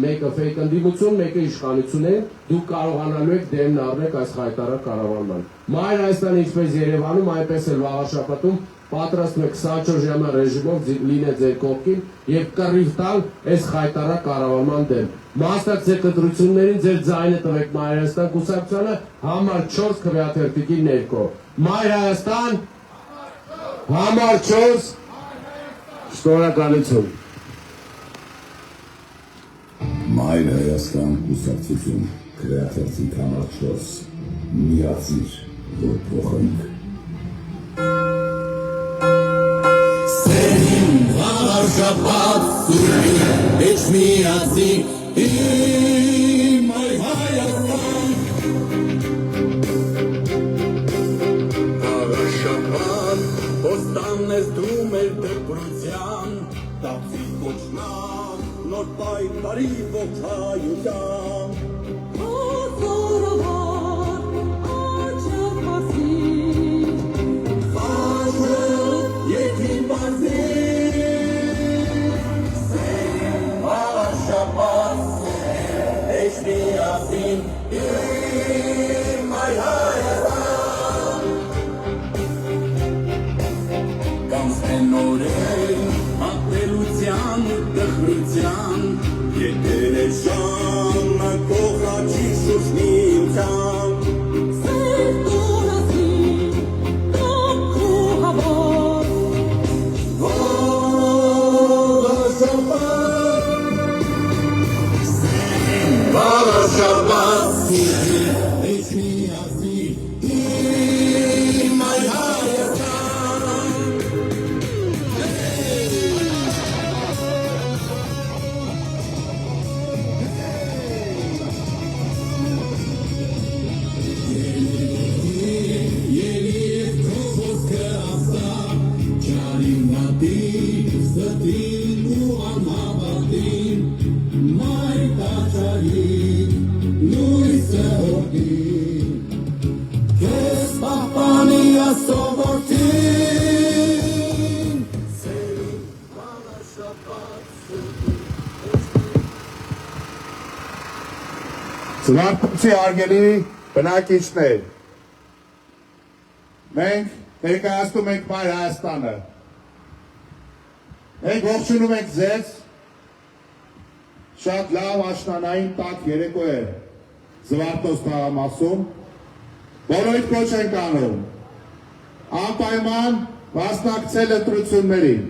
S3: մեկը ֆեյք ընդդիմություն, մեկը իշխանություն է, դուք կարողանալու եք դեմն առնեք այս խայտարակ կառավարման։ Մայր Հայաստանը ինչպես Երևանում, այնպես էլ վաղաշաբաթում պատրաստում եք 24 ժամյա ռեժիմով լինել ձեր կողքին եւ կռիվ տալ այս խայտարակ կառավարման դեմ։ Մասնակցեք ընտրություններին, ձեր ձայնը տվեք Մայր Հայաստան կուսակցությանը համար 4 քվեաթերթիկի ներքո։ Մայր Հայաստան համար 4 շնորհակալություն։
S7: Մայր Հայաստան կուսակցություն քվեաթերթիկ համար 4 միացիր, որ փոխենք։
S8: Շաբաթ էջ միացի իմ այ Հայաստան Շաբաթ ոստան ես դու մեր դպրության տապսի կոչնակ նոր պայքարի ողջ հայության Շաբաթ
S1: Զվարթոցի արգելի բնակիչներ, մենք ներկայացնում ենք Մայր Հայաստանը, մենք ողջունում ենք ձեզ, շատ լավ աշնանային տաք երեկո է Զվարթոց թաղամասում, բոլորիդ կոչ ենք անում, անպայման մասնակցել ընտրություններին,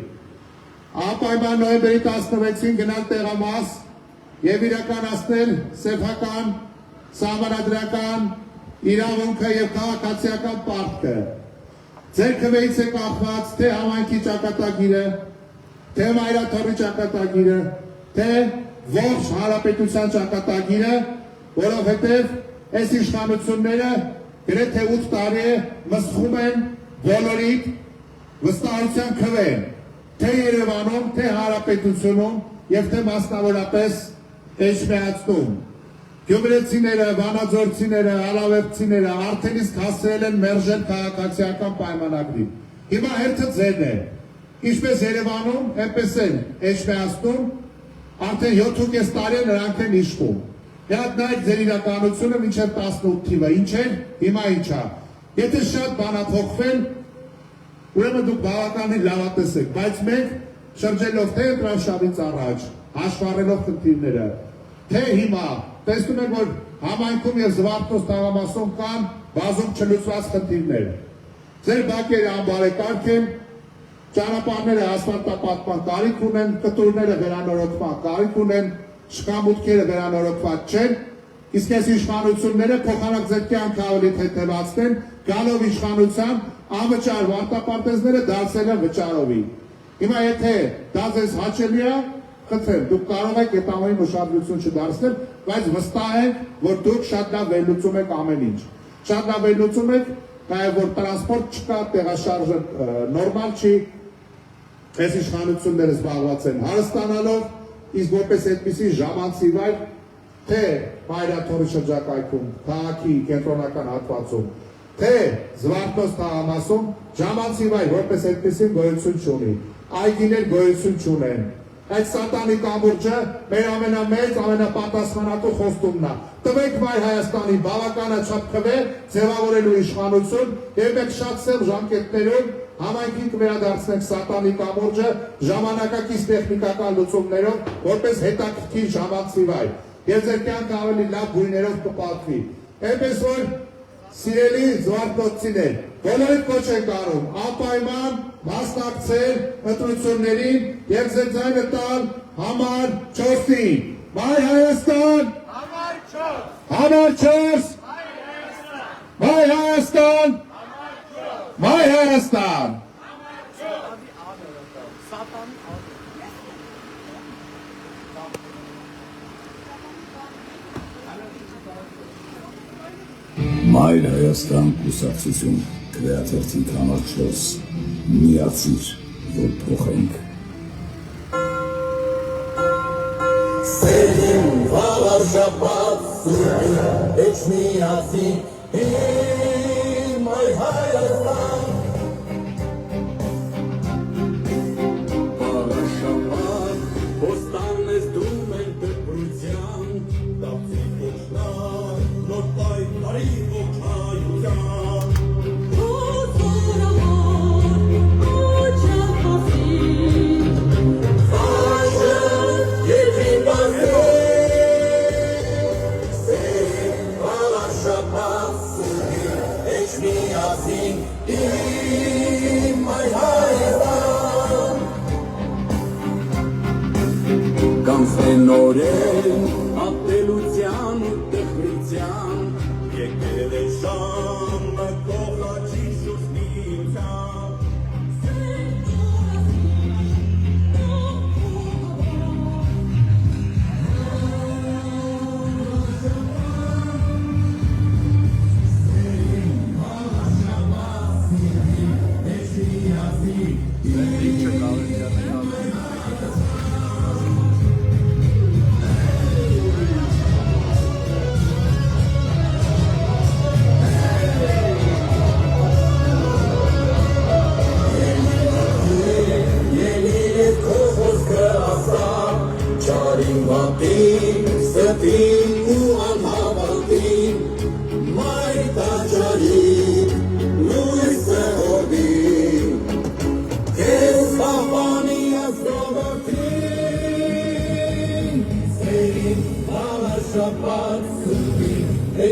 S1: անպայման նոյեմբերի 16-ին գնալ տեղամաս և իրականացնել սեփական, սահմանադրական իրավունքը և քաղաքացիական պարտքը։ Ձեր քվեից է կախված թե համայնքի ճակատագիրը, թե մայրաթոռի ճակատագիրը, թե ողջ հանրապետության ճակատագիրը, որովհետև այս իշխանությունները գրեթե 8 տարի է մսխում են բոլորիդ վստահության քվեն, թե Երևանում, թե հանրապետությունում և թե մասնավորապես Էջմիածնում։ Գյումրեցիները, վանաձորցիները, արավերցիները արդեն իսկ հասցրել են մերժել քաղաքացիական պայմանագրին։ Հիմա հերթը ձերն է։ Ինչպես Երևանում, այնպես էլ Էջմիածնում արդեն 7.5 տարի նրանք են իշխում։ Հատ նայեք ձեր իրականությունը մինչև 18 թիվը, ինչ էր, հիմա ինչ է։ Եթե շատ բան է փոխվել, ուրեմն դուք բավականին լավատես եք, բայց մենք շրջելով թե ընտրաշավից առաջ, հաշվառելով խնդիրները, թե հիմա տեսնում ենք, որ համայնքում և Զվարթոց թաղամասում կան բազում չլուծված խնդիրներ։ Ձեր բակերը անբարեկարգ են, ճանապարհները ասֆալտապատման կարիք ունեն, կտուրները վերանորոգման կարիք ունեն, շքամուտքերը վերանորոգված չեն, իսկ այս իշխանությունները փոխանակ ձեր կյանքը ավելի թեթևացնեն, գալով իշխանության անվճար վարտապարտեզները դարձել են վճարովի։ Հիմա եթե դա ձեզ հաճելի է, խնդրեմ, դուք կարող եք այդ ամենին ուշադրություն չդարձնել, բայց վստահ ենք, որ դուք շատ լավ վերլուծում եք ամեն ինչ։ Շատ լավ վերլուծում եք, նաև որ տրանսպորտ չկա, տեղաշարժը նորմալ չի, այս իշխանությունները զբաղված են հարստանալով, իսկ որպես այդպիսի ժամանցի վայր, թե Մայրաթոռի շրջակայքում, քաղաքի կենտրոնական հատվածում, թե Զվարթոց թաղամասում, ժամանցի վայր որպես այդպիսին գոյություն չունի, այգիներ գոյություն չունեն։ Այդ սատանի կամուրջը մեր ամենամեծ, ամենապատասխանատու խոստումն է։ Տվեք Մայր Հայաստանին բավականաչափ քվե ձևավորելու իշխանություն և մենք շատ սև ժամկետներում համայնքին կվերադարձնենք սատանի կամուրջը ժամանակակից տեխնիկական լուծումներով, որպես հետաքրքիր ժամանցի վայր։ Եվ ձեր կյանքը ավելի լավ գույներով կպատվի։ Այնպես որ սիրելի զվարթոցիներ, բոլորիդ կոչ ենք անում անպայման մասնակցել ընտրություններին և ձեր ձայնը տալ համար 4-ին։ Մայր Հայաստան, համար 4, Մայր Հայաստան, Մայր Հայաստան։
S7: Մայր Հայաստան կուսակցություն քվեաթերթի համար 4 միացիր, որ փոխենք։
S2: Սերին վաղար շապատ սուրին էջմիածին Մայր Հայաստան Վաղար շապատ ոստան ես դում են դպրության Դապցի կոչնար նոր պայքարի ողջայության Կանսենորեն ատելության ու տխրության եկել է ժամը կողաչի շուշնիության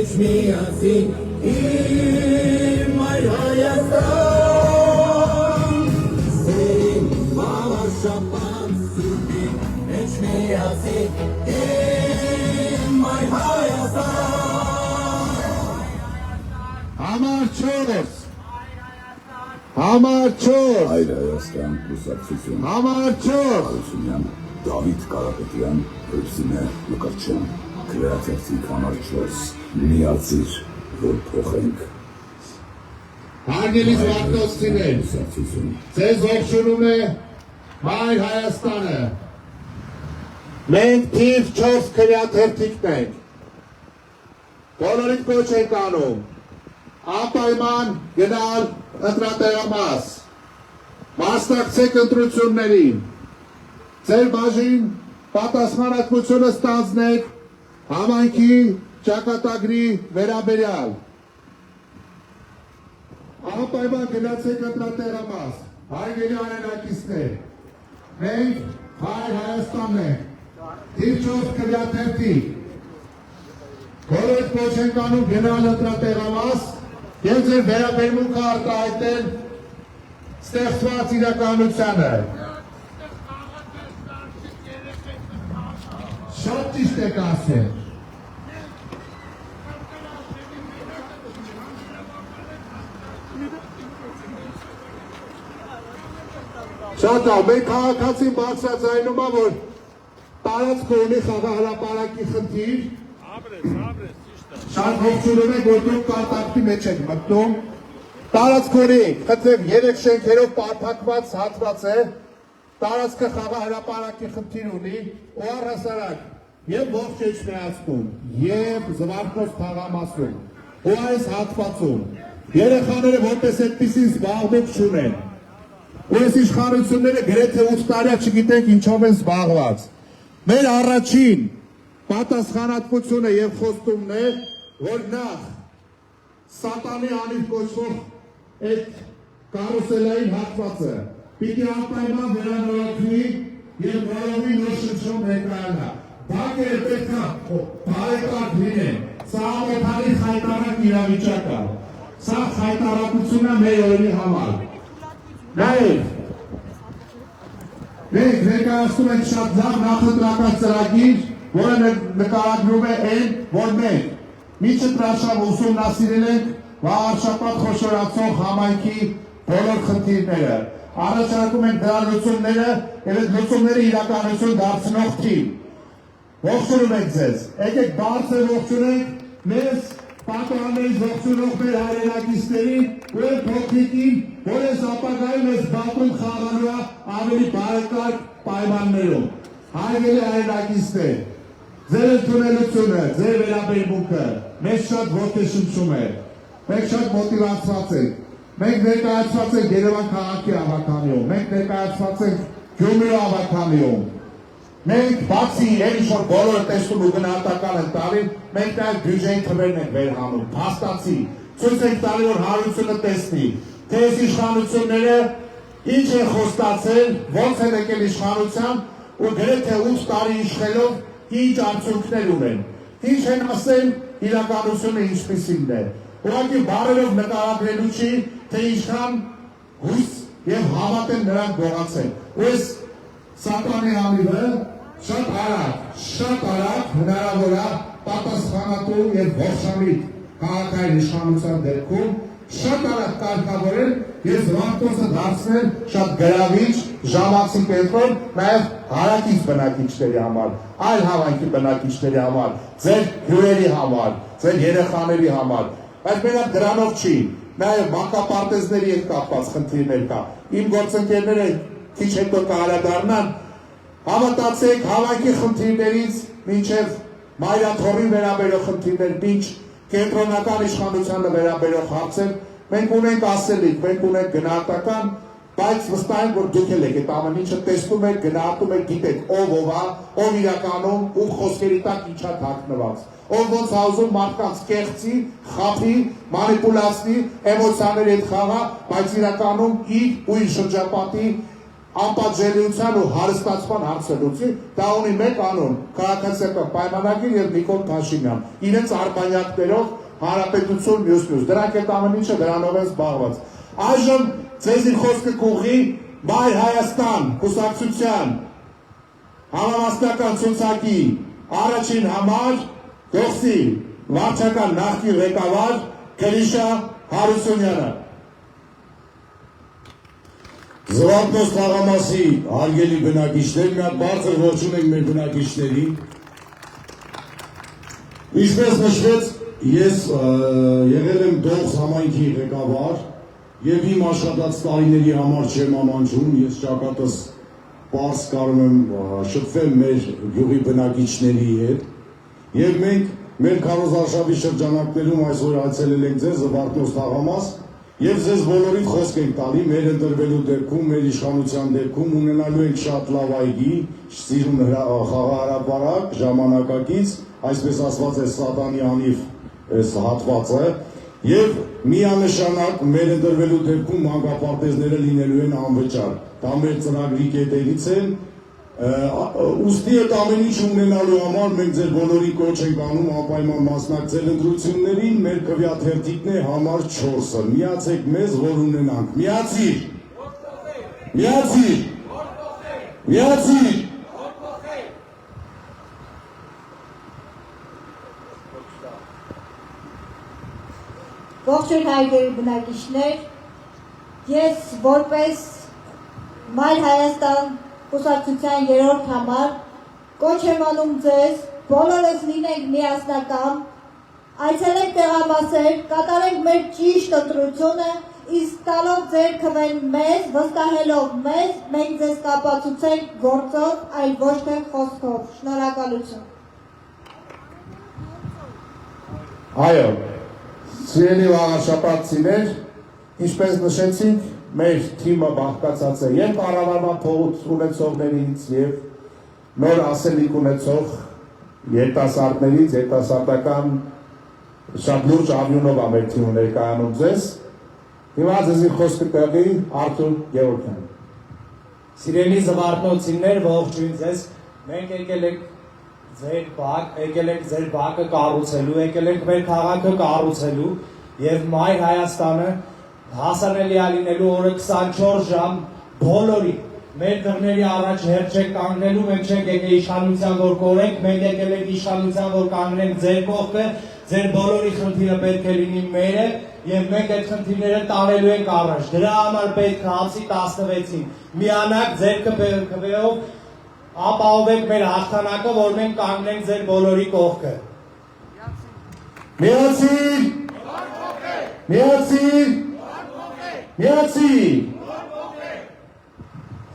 S2: մեջ միացին իմ այր Հայաստան Սերին բաղաշապան սուրբի մեջ միացին իմ այր Հայաստան
S1: Համար 4 Համար 4
S7: Հայր Հայաստան կուսակցություն
S1: Համար 4
S7: Հարությունյան Դավիթ Կարապետյան Հրսինե Մկրտչյան Քվեաթերթիկ համար 4 միացիր որ փոխենք
S1: Հարգելի զվարթնոցներ
S7: կուսակցություն
S1: Ձեզ ողջունում է Մայր Հայաստանը Մենք թիվ 4 քվեաթերթիկն ենք Բոլորիդ կոչ ենք անում Անպայման գնալ ընտրատեղամաս Մասնակցեք ընտրություններին Ձեր բաժին պատասխանատվությունը ստանձնեք համայնքի ճակատագրի վերաբերյալ Անպայման գնացեք ընտրատեղամաս Հարգելի հայրենակիցներ Մենք Հայր Հայաստանն ենք Թիվ 4 քվեաթերթիկ Բոլորիդ կոչ ենք անում գնալ ընտրատեղամաս Եվ ձեր վերաբերմունքը արտահայտել ստեղծված իրականությանը Շատ ճիշտ եք ասել Շատ լավ, մեր քաղաքացին բարձրաձայնում է, որ տարածքը ունի խաղահրապարակի խնդիր Շատ ողջունում եք, որ դուք կոնտակտի մեջ եք մտնում Տարածք ունի, խնդրեմ 3 շենքերով պարփակված հատված է Տարածքը խաղահրապարակի խնդիր ունի ու առհասարակ եւ ողջ Էջմիածնում եւ Զվարթնոց թաղամասում ու այս հատվածում երեխաները որպես այդպիսի զբաղմունք չունեն ու այս իշխանությունները գրեթե 8 տարի չգիտենք ինչով են զբաղված մեր առաջին պատասխանատվությունը եւ խոստումն է որ նախ սատանի անիվ կոչվող այդ կարուսելային հատվածը պիտի անպայման վերանորոգվի եւ որովի նոր շրջան ներկայանա Բակերը պետք է բարեկարգ լինեն, սա ամոթալի խայտարակ իրավիճակ է, սա խայտարակություն է մեր օրենի համար։ Նաև, մենք ներկայացնում ենք շատ լավ նախընտրական ծրագիր, որը նկարագրում է այն, որ մենք միջընտրաշավ ուսումնասիրել ենք վաղարշապատ խոշորացող համայնքի բոլոր խնդիրները, առաջարկում ենք դրա լուծումները եւ այդ լուծումները իրականություն դարձնող թիմ։ Ողջունում ենք ձեզ, եկեք բարձր ողջունենք մեզ պատուհաններից ողջունող մեր հայրենակիցներին ու այն փոքրիկին, որ այս ապագայում այս բակում խաղալու է ավելի բարեկարգ պայմաններում։ Հարգելի հայրենակիցներ, ձեր ընդունելությունը, ձեր վերաբերմունքը մեզ շատ ոգեշնչում է, մենք շատ մոտիվացված ենք, մենք ներկայացված ենք Երևան քաղաքի ավականիում, մենք ներկայացված ենք Գյումրի ավականիում, Մենք բացի ինչ-որ բոլորը տեսնում ու գնահատական են տալի, մենք նաև բյուջեի թվերն ենք վերհանում, փաստացի, ցույց ենք տալի, որ հարությունը տեսնի, թե այս իշխանությունները ինչ են խոստացել, ոնց են եկել իշխանության ու գրեթե 8 տարի իշխելով ինչ արդյունքներ ունեն, ինչ են ասել իրականությունը ինչպիսին է, ուղղակի բառերով նկարագրելու չի, թե ինչքան հույս եւ հավատ են նրանք գողացել, ու այս սատանի անիվը շատ արագ հնարավոր է պատասխանատու եւ ողջամիտ քաղաքային իշխանության դեպքում շատ արագ կարգավորել եւ Զվարթնոցը դարձնել շատ գրավիչ ժամանցի կենտրոն նաեւ հարակից բնակիչների համար, այլ հավանքի բնակիչների համար, ձեր հյուրերի համար, ձեր երեխաների համար, բայց մենակ դրանով չի, նաեւ մանկապարտեզների հետ կապված խնդիրներ կա, իմ գործընկերները քիչ հետո կհարադառնան, հավատացեք հավաքի խնդիրներից մինչև մայրաթորին վերաբերող խնդիրներ, մինչ կենտրոնական իշխանությանը վերաբերող հարցեր, մենք ունենք ասելիք, մենք ունենք գնահատական, բայց վստահ եմ, որ դուք էլ եք այդ ամեն ինչը տեսնում եք, գնահատում եք, գիտեք ով ով է, ով իրականում ում խոսքերի տակ ինչա թաքնված, ով ոնց հազում մարդկանց կեղծի, խափի, մանիպուլացնի, էմոցիաների հետ խաղա, բայց իրականում իր ու իր շրջապատի անպատժելիության ու հարստացման հարցը լուծի, դա ունի մեկ անուն, քաղաքացիական պայմանագիր եւ Նիկոլ Փաշինյան, իրենց արբանյակներով հանրապետություն, մյուս։ Դրանք այդ ամեն ինչը դրանով են զբաղված։ Այժմ ձեզի խոսքը կուղղի Մայր Հայաստան կուսակցության համամասնական ցուցակի առաջին համար գողսի վարչական նախկին ղեկավար Գրիշա Հարությունյանը։
S9: Զվարթնոց թաղամասի հարգելի բնակիչներ, մի հատ բարձր ողջուն ենք մեր բնակիչներին։ Ինչպես նշվեց, ես եղել եմ Դողս համայնքի ղեկավար եւ իմ աշխատած տարիների համար չեմ ամանջում, ես ճակատս պարզ կարող եմ շփվել մեր գյուղի բնակիչների հետ եւ մենք մեր քարոզարշավի շրջանակներում այսօր այցելել ենք ձեզ Զվարթնոց թաղամաս եւ ձեզ բոլորիդ խոսք ենք տալի մեր ընտրվելու դեպքում, մեր իշխանության դեպքում ունենալու ենք շատ լավ այգի, սիրուն խաղահարապարակ, ժամանակակից, այսպես ասված է սատանի անիվ այս հատվածը եւ միանշանակ մեր ընտրվելու դեպքում մանկապարտեզները լինելու են անվճար։ Դա մեր ծրագրի կետերից են։ Ուստի այդ ամեն ինչ ունենալու համար մենք ձեր բոլորի կոչ ենք անում անպայման մասնակցել ընտրություններին, մեր քվեաթերթիկն է համար 4-ը։ Միացեք մեզ, որ ունենանք։ Միացիր։ Միացիր։ Միացիր։
S4: Ողջույն հայրերի բնակիչներ, ես որպես Մայր Հայաստան կուսակցության 3-րդ համար կոչ եմ անում ձեզ, բոլորս լինենք միասնական, այցելենք տեղամասեր, կատարենք մեր ճիշտ ընտրությունը, իսկ տալով ձեր քվեն մեզ, վստահելով մեզ, մենք ձեզ կապացուցենք գործով, այլ ոչ թե խոսքով։ Շնորհակալություն։
S1: Այո, սիրելի վաղաշապատցիներ, ինչպես նշեցինք, մեր թիմը բաղկացած է եւ կառավարման փողոց ունեցողներից եւ նոր ասելիք ունեցող երիտասարդներից, երիտասարդական շատ լուրջ արյունով է մեր թիմը ներկայանում ձեզ։ Հիմա ձեզի խոսքը կհղի Արթուր Գևորգյան։
S10: Սիրելի զվարթնոցիներ, ողջույն ձեզ, մենք եկել ենք ձեր բակ, եկել ենք ձեր բակը կառուցելու, եկել ենք մեր քաղաքը կառուցելու եւ Մայր Հայաստանը հասանելի լինելու օրը 24 ժամ բոլորի մեր դռների առաջ հերթ չենք կանգնելու, մենք չենք եկել իշխանության որ կորենք, մենք եկել ենք իշխանության որ կանգնենք ձեր կողքը, ձեր բոլորի խնդիրը պետք է լինի մերը եւ մենք այդ խնդիրները տանելու ենք առաջ։ Դրա համար պետք է հացի 16-ին միանաք ձեր քվեով ապահովենք մեր հաղթանակը, որ մենք կանգնենք ձեր բոլորի կողքը։
S1: Միացիր! Միացիր! Միացիր!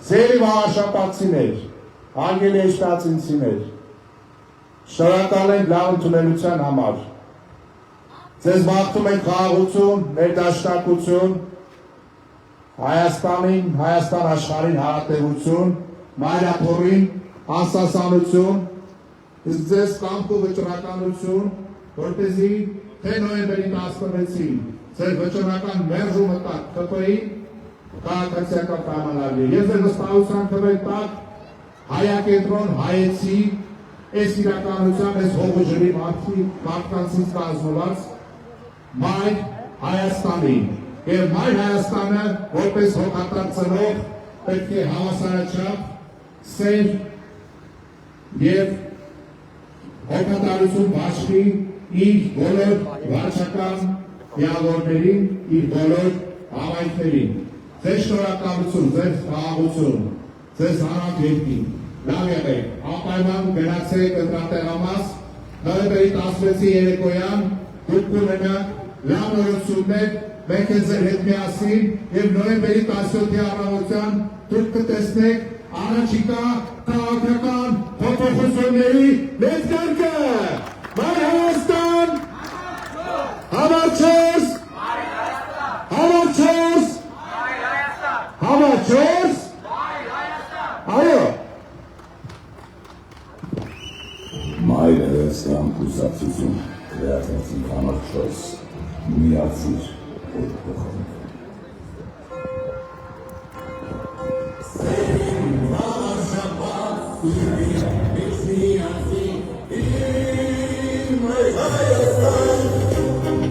S1: Սիրելի վաղաշապատցիներ, հարգելի էջտածինցիներ, շնորհակալ ենք լավ ընդունելության համար։ Ձեզ մաղթում ենք խաղաղություն, ներդաշնակություն, Հայաստանին, Հայաստան աշխարհին հարատևություն, մայրափորին, անսասանություն, իսկ ձեզ կամք ու վճռականություն, որպեսզի թե նոյեմբերի 16-ին ձեր վճռական մերժումը տակ ԿՊ-ի քաղաքացիական պայմանագրի։ Ես ձեր վստահության քվեն տակ հայակենտրոն հայեցի այս իրականության այս հողուժրի մարդկանցից կազմված Մայր Հայաստանին։ Եվ Մայր Հայաստանը որպես հոգատար ծնող պետք է հավասարաչափ սեր եւ հոգատարություն բաշխի իր բոլոր վարչական միավորներին, իր բոլոր համայնքներին։ Ձեզ շնորհակալություն, ձեզ խաղաղություն, ձեզ հանրակ երկին։ Լավ եղեք, անպայման գնացեք ընտրատեղամաս, նոյեմբերի 16-ի երեկոյան դուք կունենաք լավ նորություններ, մենք են ձեր հետ միասին եւ նոյեմբերի 17-ի առավոտյան դուք կտեսնեք առաջիկա քաղաքական փոփոխությունների մեծ կարգը։ Մայր Հայաստան, համար 4, համար 4, համար 4, այո։
S7: Մայր Հայաստան կուսակցություն, քվեաթերթիկ համար 4, միացիր, որ փոխանք։
S2: Հայաստան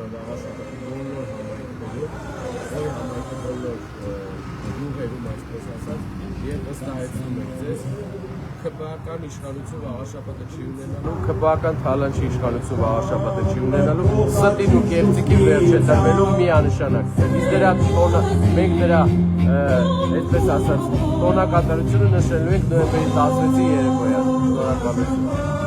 S3: Վաղաշապատի բոլոր համայնքներում, որ համայնքի բոլոր գյուղերում այսպես ասած, եւ վստահեցնում ենք ձեզ ԿՊԱ-կան իշխանություն Վաղաշապատը չի ունենալու, ԿՊԱ-կան թալանչի իշխանություն Վաղաշապատը չի ունենալու, ստին ու կեղծիքի վերջ է տրվելու միանշանակ։ Մենք նրա այդպես ասած տոնակատարությունը նշելու ենք նոյեմբերի 16-ի երեկոյան։ Շնորհակալություն։